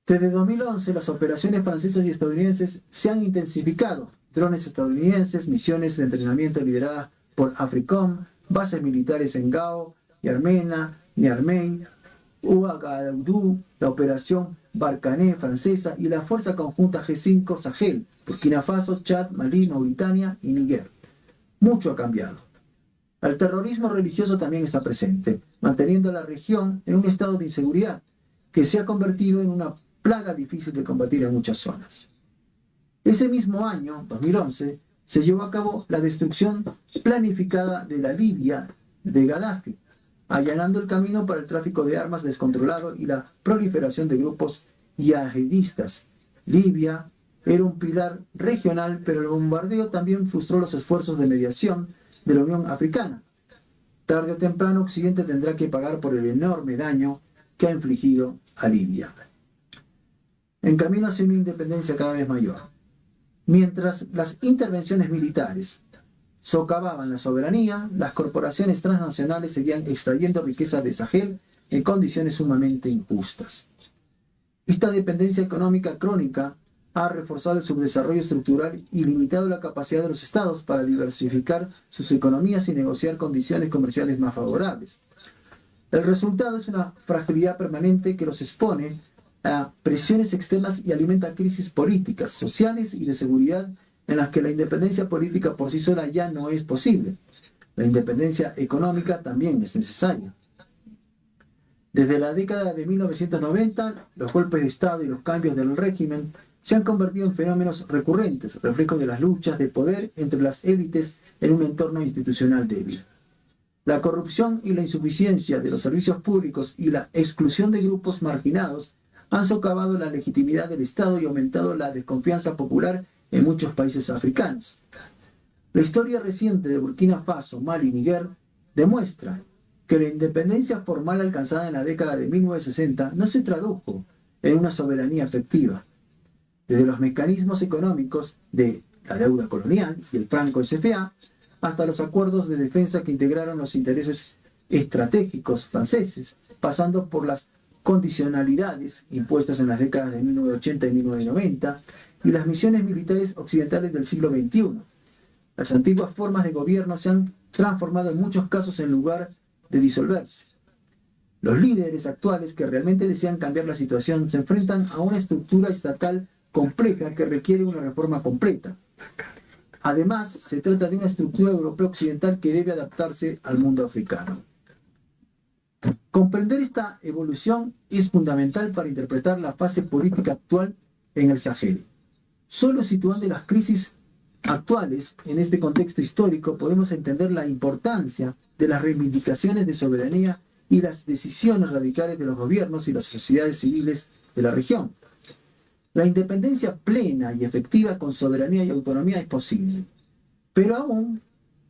Desde 2011, las operaciones francesas y estadounidenses se han intensificado. Drones estadounidenses, misiones de entrenamiento lideradas por AFRICOM, bases militares en Gao, Yarmena, Niamey, Ouagadougou, la operación Barkhane francesa y la Fuerza Conjunta G5 Sahel, Burkina Faso, Chad, Malí, Mauritania y Níger. Mucho ha cambiado. El terrorismo religioso también está presente, manteniendo a la región en un estado de inseguridad que se ha convertido en una plaga difícil de combatir en muchas zonas. Ese mismo año, 2011, se llevó a cabo la destrucción planificada de la Libia de Gaddafi, allanando el camino para el tráfico de armas descontrolado y la proliferación de grupos yihadistas. Libia era un pilar regional, pero el bombardeo también frustró los esfuerzos de mediación de la Unión Africana. Tarde o temprano, Occidente tendrá que pagar por el enorme daño que ha infligido a Libia. En camino hacia una independencia cada vez mayor. Mientras las intervenciones militares socavaban la soberanía, las corporaciones transnacionales seguían extrayendo riqueza de Sahel en condiciones sumamente injustas. Esta dependencia económica crónica ha reforzado el subdesarrollo estructural y limitado la capacidad de los estados para diversificar sus economías y negociar condiciones comerciales más favorables. El resultado es una fragilidad permanente que los expone a presiones externas y alimenta crisis políticas, sociales y de seguridad en las que la independencia política por sí sola ya no es posible. La independencia económica también es necesaria. Desde la década de 1990, los golpes de Estado y los cambios del régimen se han convertido en fenómenos recurrentes, reflejo de las luchas de poder entre las élites en un entorno institucional débil. La corrupción y la insuficiencia de los servicios públicos y la exclusión de grupos marginados han socavado la legitimidad del Estado y aumentado la desconfianza popular en muchos países africanos. La historia reciente de Burkina Faso, Mali y Níger demuestra que la independencia formal alcanzada en la década de 1960 no se tradujo en una soberanía efectiva. Desde los mecanismos económicos de la deuda colonial y el franco SFA, hasta los acuerdos de defensa que integraron los intereses estratégicos franceses, pasando por las condicionalidades impuestas en las décadas de 1980 y 1990 y las misiones militares occidentales del siglo XXI. Las antiguas formas de gobierno se han transformado en muchos casos en lugar de disolverse. Los líderes actuales que realmente desean cambiar la situación se enfrentan a una estructura estatal compleja que requiere una reforma completa. Además, se trata de una estructura europea occidental que debe adaptarse al mundo africano. Comprender esta evolución es fundamental para interpretar la fase política actual en el Sahel. Solo situando las crisis actuales en este contexto histórico podemos entender la importancia de las reivindicaciones de soberanía y las decisiones radicales de los gobiernos y las sociedades civiles de la región. La independencia plena y efectiva con soberanía y autonomía es posible, pero aún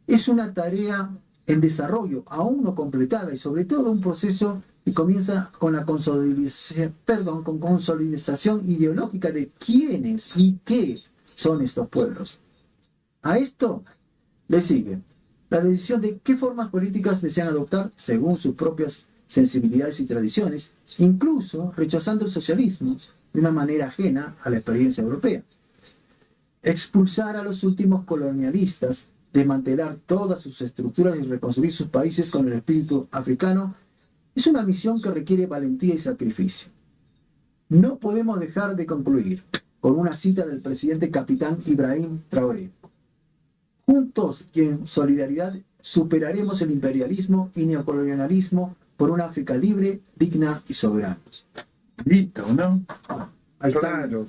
es una tarea en desarrollo, aún no completada, y sobre todo un proceso que comienza con la consolidación ideológica de quiénes y qué son estos pueblos. A esto le sigue la decisión de qué formas políticas desean adoptar según sus propias sensibilidades y tradiciones, incluso rechazando el socialismo de una manera ajena a la experiencia europea. Expulsar a los últimos colonialistas, desmantelar todas sus estructuras y reconstruir sus países con el espíritu africano es una misión que requiere valentía y sacrificio. No podemos dejar de concluir con una cita del presidente capitán Ibrahim Traoré. Juntos y en solidaridad superaremos el imperialismo y neocolonialismo por una África libre, digna y soberana. Bonito, ¿no? Ahí está. Claro.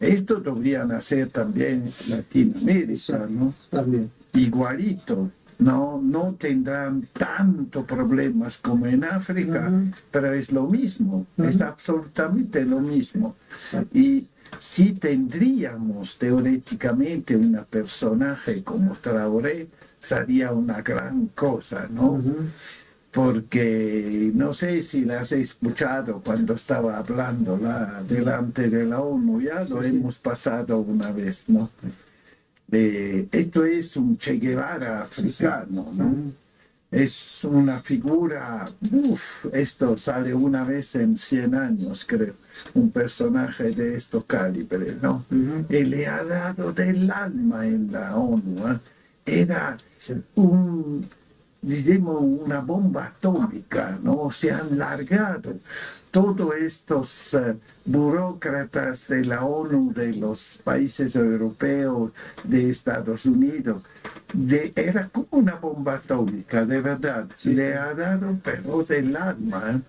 Esto deberían hacer también en Latinoamérica, ¿no? También. Igualito. No tendrán tanto problemas como en África, pero es lo mismo, es absolutamente lo mismo. Exacto. Y si tendríamos teóricamente un personaje como Traoré, sería una gran cosa, ¿no? Porque no sé si la has escuchado cuando estaba hablando delante de la ONU, ya lo hemos pasado una vez, ¿no? Esto es un Che Guevara africano, ¿no? Es una figura, esto sale una vez en 100 años, creo, un personaje de este calibre, ¿no? Él le ha dado del alma en la ONU, ¿eh? Era digamos, una bomba atómica, ¿no? Se han largado todos estos burócratas de la ONU, de los países europeos, de Estados Unidos. Era como una bomba atómica, de verdad. Le ha dado, pero del alma.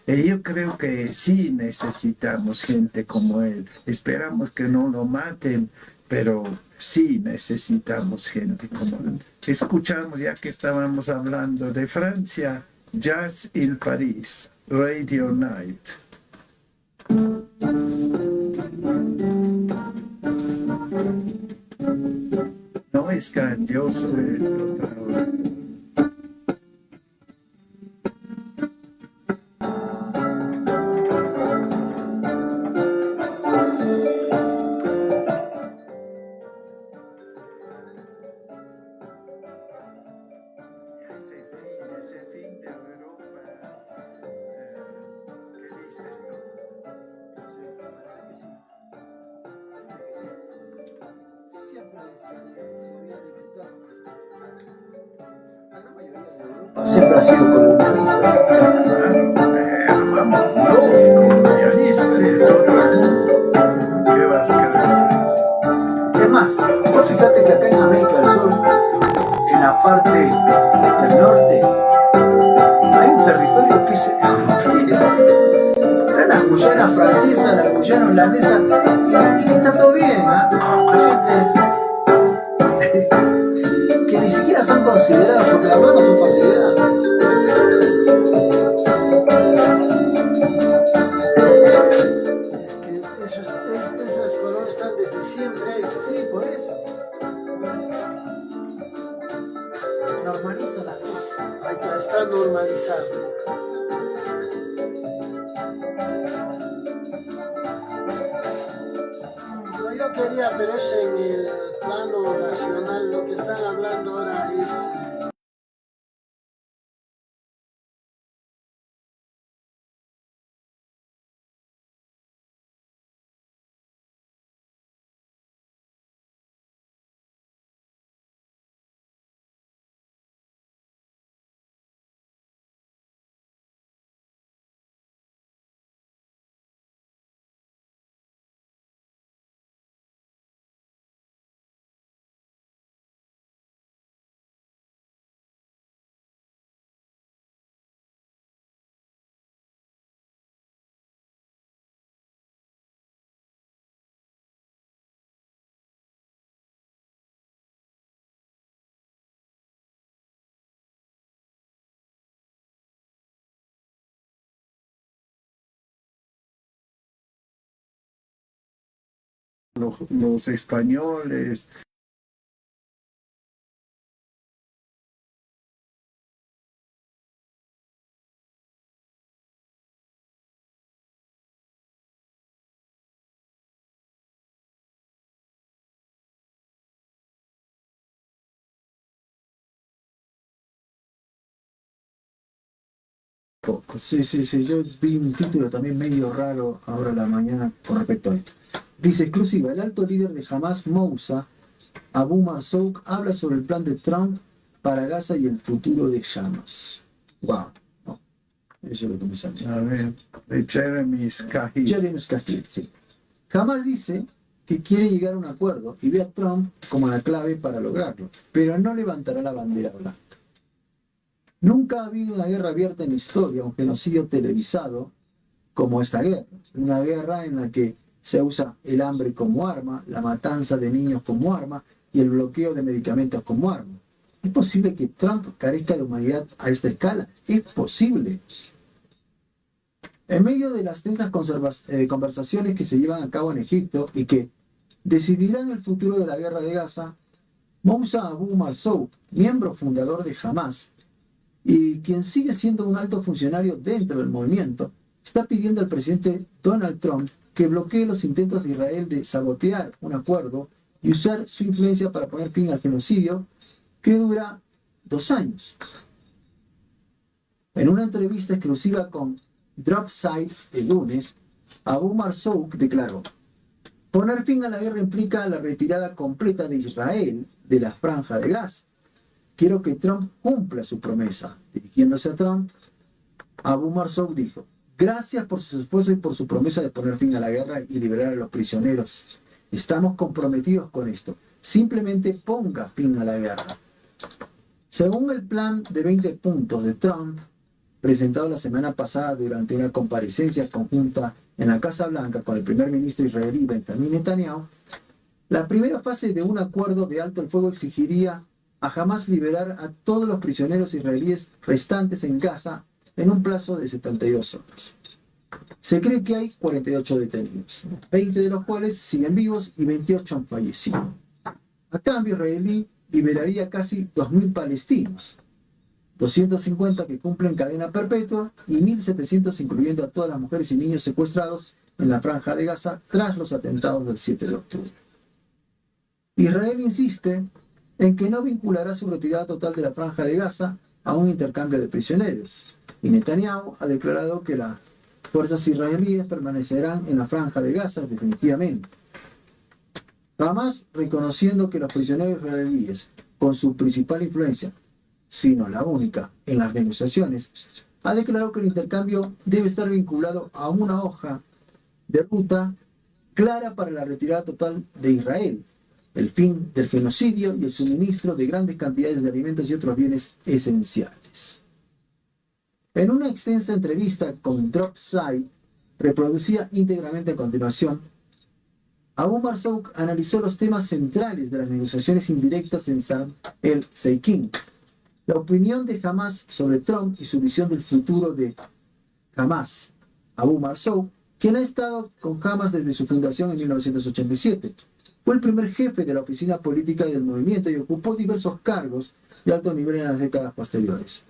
Y yo creo que sí necesitamos gente como él. Esperamos que no lo maten, pero sí necesitamos gente como él. Escuchamos, ya que estábamos hablando de Francia, Jazz in Paris, Radio Night. No es grandioso esto, Traoré. Ese fin de Europa, ¿qué dices tú? Siempre ha sido colonialista. Vamos, los colonialistas de todo el mundo. ¿Qué vas a creer? Es más, vos fíjate que acá en América del Sur, en la parte del norte, hay un territorio que es están las Guyanas francesas, las Guyanas holandesas, y está todo bien, ¿eh? La gente que ni siquiera son consideradas, porque las manos son consideradas. Esas colonias están desde siempre ahí. Sí, por eso. Normaliza las cosas. Ahí está normalizado. No, yo quería, pero es en el plano nacional. Lo que están hablando ahora es los españoles. Sí, yo vi un título también medio raro ahora a la mañana con respecto a esto. Dice exclusiva, el alto líder de Hamas, Moussa Abu Marzouk, habla sobre el plan de Trump para Gaza y el futuro de Hamas. Wow. Eso es lo que me sale. A ver, de Jeremy Scahill. Jeremy Scahill, sí. Jamás dice que quiere llegar a un acuerdo y ve a Trump como la clave para lograrlo, pero no levantará la bandera blanca. Nunca ha habido una guerra abierta en la historia, un genocidio televisado como esta guerra. Una guerra en la que se usa el hambre como arma, la matanza de niños como arma y el bloqueo de medicamentos como arma. ¿Es posible que Trump carezca de humanidad a esta escala? Es posible. En medio de las tensas conversaciones que se llevan a cabo en Egipto y que decidirán el futuro de la guerra de Gaza, Moussa Abu Marzouk, miembro fundador de Hamas, y quien sigue siendo un alto funcionario dentro del movimiento, está pidiendo al presidente Donald Trump que bloquee los intentos de Israel de sabotear un acuerdo y usar su influencia para poner fin al genocidio que dura 2 años. En una entrevista exclusiva con Dropside el lunes, Abu Marzouk declaró: poner fin a la guerra implica la retirada completa de Israel de la franja de Gaza. Quiero que Trump cumpla su promesa. Dirigiéndose a Trump, Abu Marzouk dijo: gracias por sus esfuerzos y por su promesa de poner fin a la guerra y liberar a los prisioneros. Estamos comprometidos con esto. Simplemente ponga fin a la guerra. Según el plan de 20 puntos de Trump, presentado la semana pasada durante una comparecencia conjunta en la Casa Blanca con el primer ministro israelí Benjamin Netanyahu, la primera fase de un acuerdo de alto el fuego exigiría a Hamas liberar a todos los prisioneros israelíes restantes en Gaza en un plazo de 72 horas. Se cree que hay 48 detenidos, 20 de los cuales siguen vivos y 28 han fallecido. A cambio, Israelí liberaría casi 2.000 palestinos, 250 que cumplen cadena perpetua y 1.700 incluyendo a todas las mujeres y niños secuestrados en la franja de Gaza tras los atentados del 7 de octubre. Israel insiste en que no vinculará su retirada total de la franja de Gaza a un intercambio de prisioneros, y Netanyahu ha declarado que las fuerzas israelíes permanecerán en la franja de Gaza definitivamente. Jamás reconociendo que los prisioneros israelíes, con su principal influencia, sino la única, en las negociaciones, ha declarado que el intercambio debe estar vinculado a una hoja de ruta clara para la retirada total de Israel, el fin del genocidio y el suministro de grandes cantidades de alimentos y otros bienes esenciales. En una extensa entrevista con Dropside, reproducida íntegramente a continuación, Abu Marzouk analizó los temas centrales de las negociaciones indirectas en Sharm el-Sheikh, la opinión de Hamas sobre Trump y su visión del futuro de Hamas. Abu Marzouk, quien ha estado con Hamas desde su fundación en 1987, fue el primer jefe de la oficina política del movimiento y ocupó diversos cargos de alto nivel en las décadas posteriores.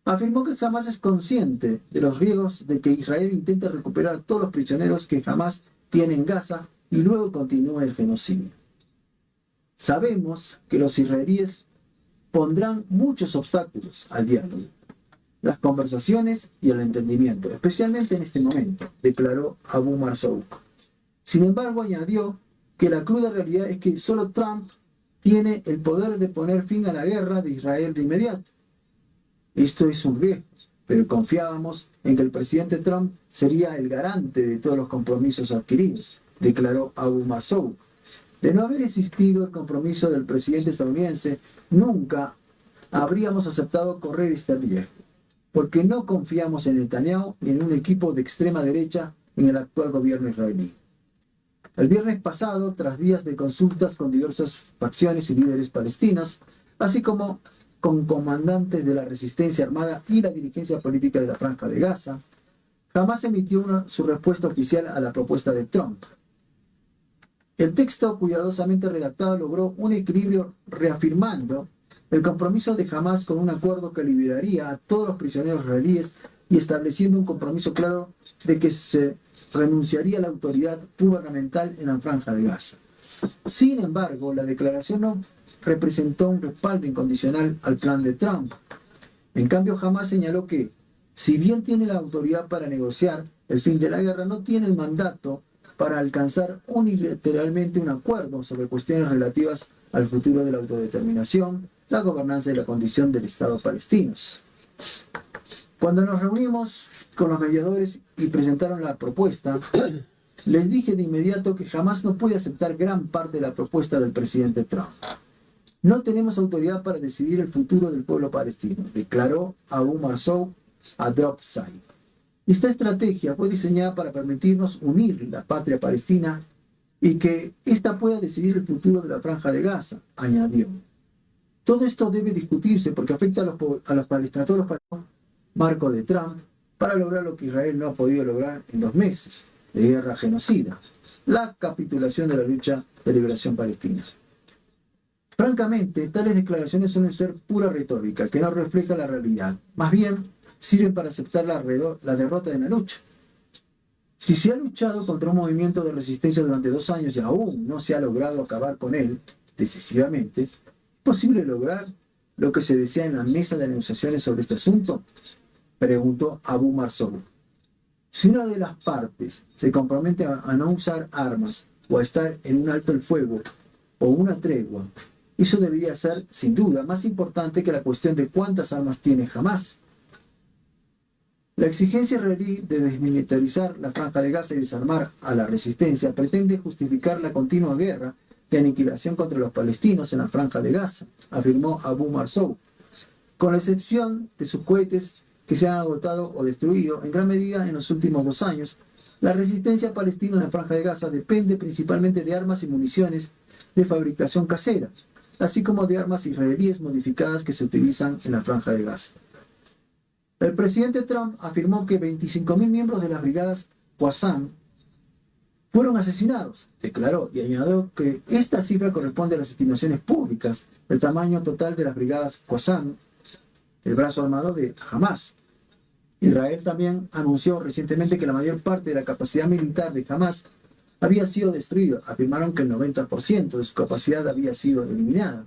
Afirmó que Hamas es consciente de los riesgos de que Israel intente recuperar a todos los prisioneros que Hamas tiene en Gaza y luego continúe el genocidio. Sabemos que los israelíes pondrán muchos obstáculos al diálogo, las conversaciones y el entendimiento, especialmente en este momento, declaró Abu Marzouk. Sin embargo, añadió que la cruda realidad es que solo Trump tiene el poder de poner fin a la guerra de Israel de inmediato. Esto es un riesgo, pero confiábamos en que el presidente Trump sería el garante de todos los compromisos adquiridos, declaró Abu Marzouk. De no haber existido el compromiso del presidente estadounidense, nunca habríamos aceptado correr este riesgo, porque no confiamos en Netanyahu ni en un equipo de extrema derecha en el actual gobierno israelí. El viernes pasado, tras días de consultas con diversas facciones y líderes palestinos, así como con comandantes de la resistencia armada y la dirigencia política de la Franja de Gaza, Hamas emitió su respuesta oficial a la propuesta de Trump. El texto cuidadosamente redactado logró un equilibrio reafirmando el compromiso de Hamas con un acuerdo que liberaría a todos los prisioneros israelíes y estableciendo un compromiso claro de que se renunciaría a la autoridad gubernamental en la Franja de Gaza. Sin embargo, la declaración no representó un respaldo incondicional al plan de Trump. En cambio, Hamas señaló que, si bien tiene la autoridad para negociar el fin de la guerra, no tiene el mandato para alcanzar unilateralmente un acuerdo sobre cuestiones relativas al futuro de la autodeterminación, la gobernanza y la condición del Estado palestinos. Cuando nos reunimos con los mediadores y presentaron la propuesta, les dije de inmediato que jamás no pude aceptar gran parte de la propuesta del presidente Trump. No tenemos autoridad para decidir el futuro del pueblo palestino, declaró Abu Marzouq a Dropside. Esta estrategia fue diseñada para permitirnos unir la patria palestina y que ésta pueda decidir el futuro de la Franja de Gaza, añadió. Todo esto debe discutirse porque afecta a los palestinos, marco de Trump, para lograr lo que Israel no ha podido lograr en 2 meses de guerra genocida, la capitulación de la lucha de liberación palestina. Francamente, tales declaraciones suelen ser pura retórica, que no refleja la realidad. Más bien, sirven para aceptar la derrota de la lucha. Si se ha luchado contra un movimiento de resistencia durante 2 años y aún no se ha logrado acabar con él decisivamente, ¿es posible lograr lo que se desea en la mesa de negociaciones sobre este asunto?, preguntó Abu Marzouq. Si una de las partes se compromete a no usar armas o a estar en un alto el fuego o una tregua, eso debería ser, sin duda, más importante que la cuestión de cuántas armas tiene Hamás. La exigencia israelí de desmilitarizar la Franja de Gaza y desarmar a la resistencia pretende justificar la continua guerra de aniquilación contra los palestinos en la Franja de Gaza, afirmó Abu Marzouq. Con la excepción de sus cohetes que se han agotado o destruido en gran medida en los últimos 2 años, la resistencia palestina en la Franja de Gaza depende principalmente de armas y municiones de fabricación casera, así como de armas israelíes modificadas que se utilizan en la Franja de Gaza. El presidente Trump afirmó que 25.000 miembros de las brigadas Qassam fueron asesinados, declaró, y añadió que esta cifra corresponde a las estimaciones públicas del tamaño total de las brigadas Qassam, el brazo armado de Hamás. Israel también anunció recientemente que la mayor parte de la capacidad militar de Hamás había sido destruida. Afirmaron que el 90% de su capacidad había sido eliminada.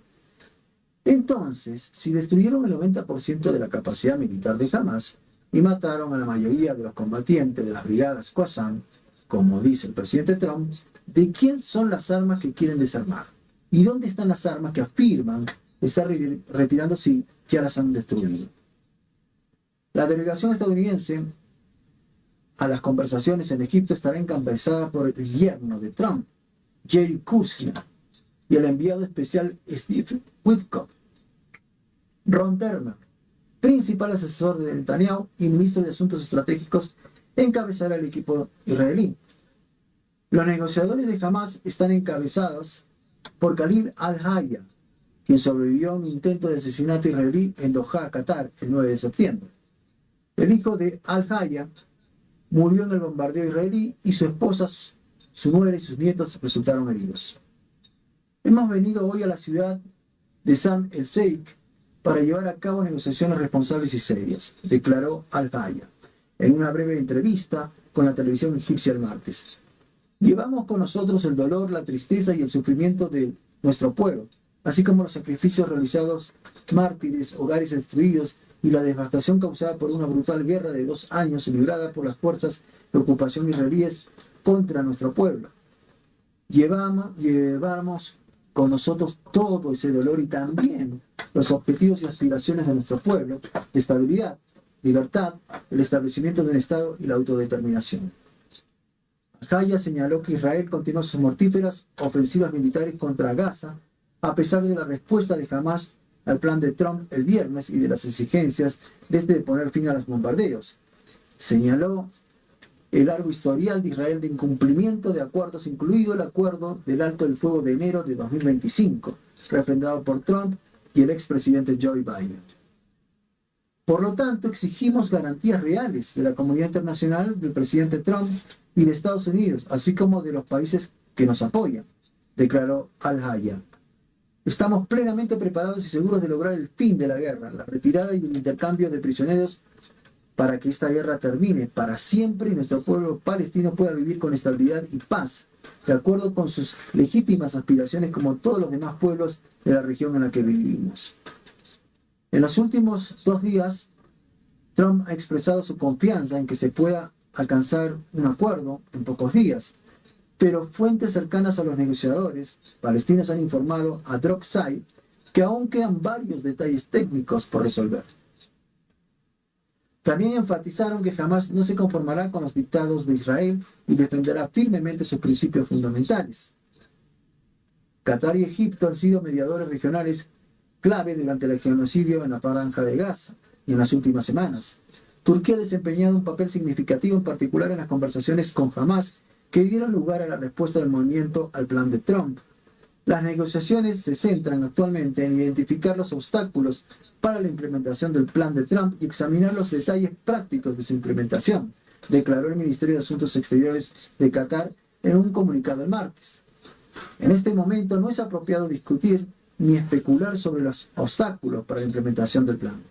Entonces, si destruyeron el 90% de la capacidad militar de Hamás y mataron a la mayoría de los combatientes de las brigadas Qassam, como dice el presidente Trump, ¿de quién son las armas que quieren desarmar? ¿Y dónde están las armas que afirman estar retirando si ya las han destruido? La delegación estadounidense a las conversaciones en Egipto estará encabezada por el yerno de Trump, Jerry Kushner, y el enviado especial Steve Witkoff. Ron Dermer, principal asesor de Netanyahu y ministro de Asuntos Estratégicos, encabezará el equipo israelí. Los negociadores de Hamás están encabezados por Khalil al-Hayya, quien sobrevivió a un intento de asesinato israelí en Doha, Qatar, el 9 de septiembre. El hijo de al-Hayya murió en el bombardeo israelí y su esposa, su nuera y sus nietos resultaron heridos. Hemos venido hoy a la ciudad de Sharm el-Sheikh para llevar a cabo negociaciones responsables y serias, declaró al-Hayya en una breve entrevista con la televisión egipcia el martes. Llevamos con nosotros el dolor, la tristeza y el sufrimiento de nuestro pueblo, así como los sacrificios realizados, mártires, hogares destruidos y la devastación causada por una brutal guerra de 2 años librada por las fuerzas de ocupación israelíes contra nuestro pueblo. Llevamos con nosotros todo ese dolor y también los objetivos y aspiraciones de nuestro pueblo, de estabilidad, libertad, el establecimiento de un Estado y la autodeterminación. Al-Hayya señaló que Israel continuó sus mortíferas ofensivas militares contra Gaza, a pesar de la respuesta de Hamás al plan de Trump el viernes y de las exigencias de poner fin a los bombardeos. Señaló el largo historial de Israel de incumplimiento de acuerdos, incluido el acuerdo del alto del fuego de enero de 2025, refrendado por Trump y el expresidente Joe Biden. Por lo tanto, exigimos garantías reales de la comunidad internacional, del presidente Trump y de Estados Unidos, así como de los países que nos apoyan, declaró al-Hayya. Estamos plenamente preparados y seguros de lograr el fin de la guerra, la retirada y el intercambio de prisioneros para que esta guerra termine para siempre y nuestro pueblo palestino pueda vivir con estabilidad y paz, de acuerdo con sus legítimas aspiraciones como todos los demás pueblos de la región en la que vivimos. En los últimos 2 días, Trump ha expresado su confianza en que se pueda alcanzar un acuerdo en pocos días, pero fuentes cercanas a los negociadores palestinos han informado a Dropside que aún quedan varios detalles técnicos por resolver. También enfatizaron que jamás no se conformará con los dictados de Israel y defenderá firmemente sus principios fundamentales. Qatar y Egipto han sido mediadores regionales clave durante el genocidio en la Franja de Gaza y en las últimas semanas. Turquía ha desempeñado un papel significativo, en particular en las conversaciones con Hamás, que dieron lugar a la respuesta del movimiento al plan de Trump. Las negociaciones se centran actualmente en identificar los obstáculos para la implementación del plan de Trump y examinar los detalles prácticos de su implementación, declaró el Ministerio de Asuntos Exteriores de Qatar en un comunicado el martes. En este momento no es apropiado discutir ni especular sobre los obstáculos para la implementación del plan.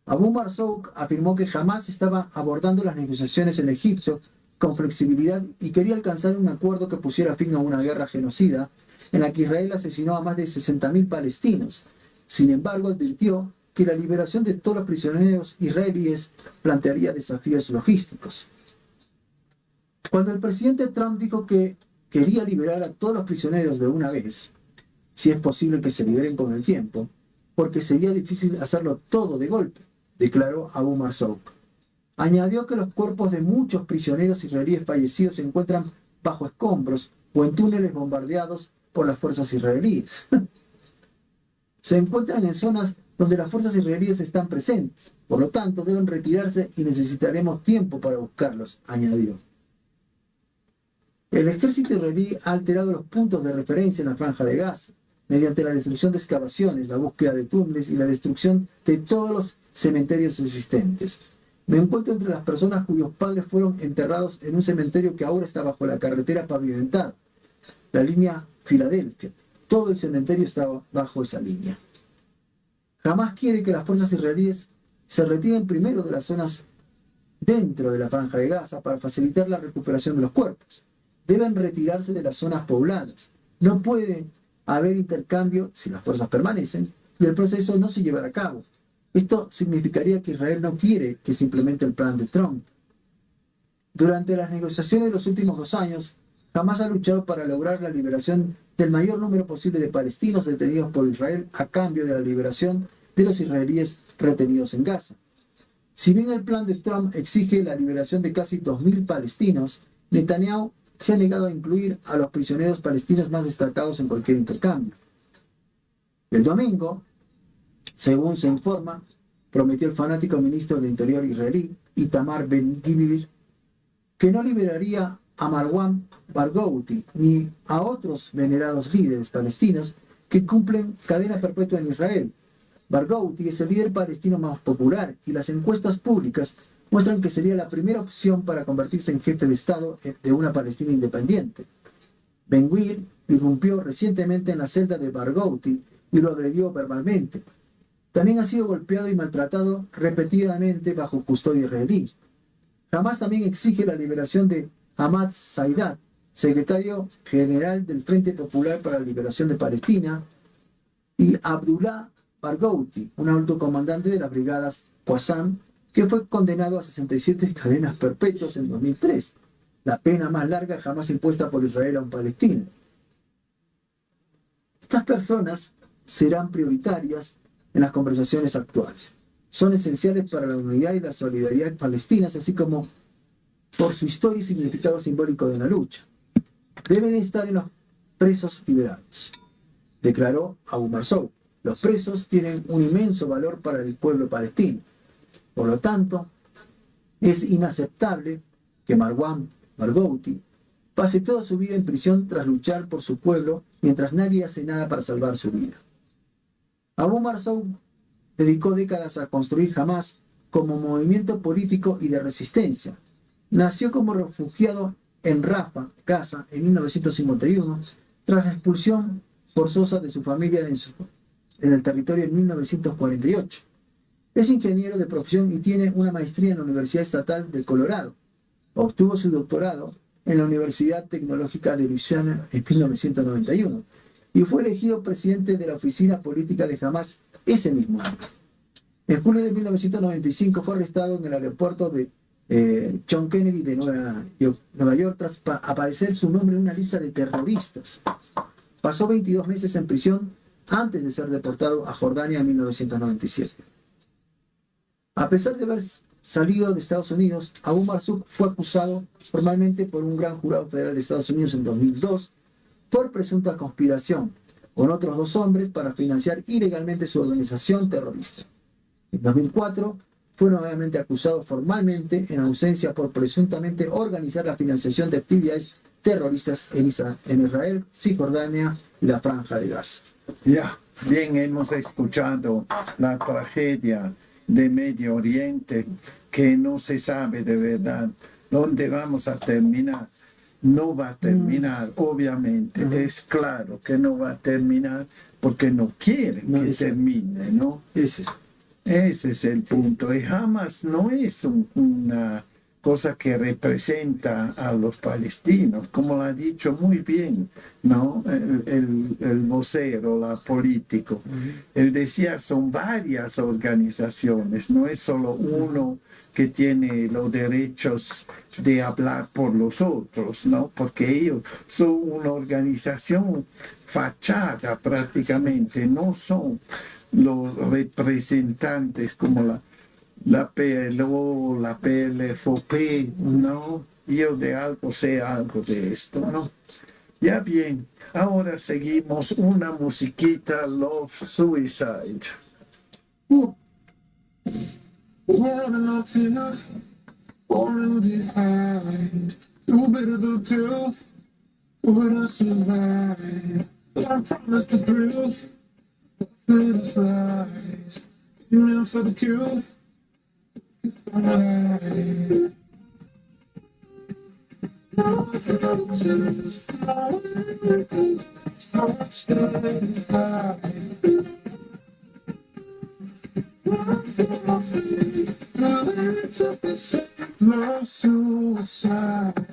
Abu Marzouk afirmó que jamás estaba abordando las negociaciones en Egipto con flexibilidad y quería alcanzar un acuerdo que pusiera fin a una guerra genocida en la que Israel asesinó a más de 60.000 palestinos. Sin embargo, advirtió que la liberación de todos los prisioneros israelíes plantearía desafíos logísticos. Cuando el presidente Trump dijo que quería liberar a todos los prisioneros de una vez, si es posible que se liberen con el tiempo, porque sería difícil hacerlo todo de golpe, declaró Abu Marzouk. Añadió que los cuerpos de muchos prisioneros israelíes fallecidos se encuentran bajo escombros o en túneles bombardeados por las fuerzas israelíes. Se encuentran en zonas donde las fuerzas israelíes están presentes, por lo tanto deben retirarse y necesitaremos tiempo para buscarlos, añadió. El ejército israelí ha alterado los puntos de referencia en la Franja de Gaza, mediante la destrucción de excavaciones, la búsqueda de túneles y la destrucción de todos los cementerios existentes. Me encuentro entre las personas cuyos padres fueron enterrados en un cementerio que ahora está bajo la carretera pavimentada, la línea Filadelfia. Todo el cementerio está bajo esa línea. Jamás quiere que las fuerzas israelíes se retiren primero de las zonas dentro de la Franja de Gaza para facilitar la recuperación de los cuerpos. Deben retirarse de las zonas pobladas. No puede haber intercambio si las fuerzas permanecen y el proceso no se llevará a cabo. Esto significaría que Israel no quiere que se implemente el plan de Trump. Durante las negociaciones de los últimos 2 años, Hamás ha luchado para lograr la liberación del mayor número posible de palestinos detenidos por Israel a cambio de la liberación de los israelíes retenidos en Gaza. Si bien el plan de Trump exige la liberación de casi 2.000 palestinos, Netanyahu se ha negado a incluir a los prisioneros palestinos más destacados en cualquier intercambio. El domingo, según se informa, prometió el fanático ministro del Interior israelí, Itamar Ben-Gvir, que no liberaría a Marwan Barghouti ni a otros venerados líderes palestinos que cumplen cadena perpetua en Israel. Barghouti es el líder palestino más popular y las encuestas públicas muestran que sería la primera opción para convertirse en jefe de Estado de una Palestina independiente. Ben-Gvir irrumpió recientemente en la celda de Barghouti y lo agredió verbalmente. También ha sido golpeado y maltratado repetidamente bajo custodia israelí. Hamás también exige la liberación de Ahmad Saidat, secretario general del Frente Popular para la Liberación de Palestina, y Abdullah Barghouti, un alto comandante de las brigadas Qassam, que fue condenado a 67 cadenas perpetuas en 2003, la pena más larga jamás impuesta por Israel a un palestino. Estas personas serán prioritarias en las conversaciones actuales. Son esenciales para la unidad y la solidaridad palestinas, así como por su historia y significado simbólico de la lucha. Deben estar en los presos liberados, declaró Abu Marzouk. Los presos tienen un inmenso valor para el pueblo palestino. Por lo tanto, es inaceptable que Marwan Barghouti pase toda su vida en prisión tras luchar por su pueblo mientras nadie hace nada para salvar su vida. Abu Marzouk dedicó décadas a construir Hamás como movimiento político y de resistencia. Nació como refugiado en Rafah, Gaza, en 1951, tras la expulsión forzosa de su familia en el territorio en 1948. Es ingeniero de profesión y tiene una maestría en la Universidad Estatal de Colorado. Obtuvo su doctorado en la Universidad Tecnológica de Luisiana en 1991 y fue elegido presidente de la oficina política de Hamás ese mismo año. En julio de 1995 fue arrestado en el aeropuerto de John Kennedy de Nueva York tras aparecer su nombre en una lista de terroristas. Pasó 22 meses en prisión antes de ser deportado a Jordania en 1997. A pesar de haber salido de Estados Unidos, Abu Marzouq fue acusado formalmente por un gran jurado federal de Estados Unidos en 2002 por presunta conspiración con otros 2 hombres para financiar ilegalmente su organización terrorista. En 2004 fue nuevamente acusado formalmente en ausencia por presuntamente organizar la financiación de actividades terroristas en Israel, Cisjordania y la Franja de Gaza. Ya, bien hemos escuchado la tragedia de Medio Oriente, que no se sabe de verdad dónde vamos a terminar. No va a terminar, obviamente, es claro que no va a terminar porque no quieren que termine, ¿no? Ese es el punto. Y Hamas no es una cosa que representa a los palestinos, como lo ha dicho muy bien, ¿no? El vocero, la político. Él decía, son varias organizaciones, no es solo uno que tiene los derechos de hablar por los otros, ¿no? Porque ellos son una organización fachada prácticamente, no son los representantes como la PLO, la PLFOP, ¿no? Yo de algo sé algo de esto, ¿no? Ya bien, ahora seguimos una musiquita, Love Suicide. Falling behind, no bit of a pill, would I survive? I promised the thrill, butterflies, you know for the kill. Love suicide.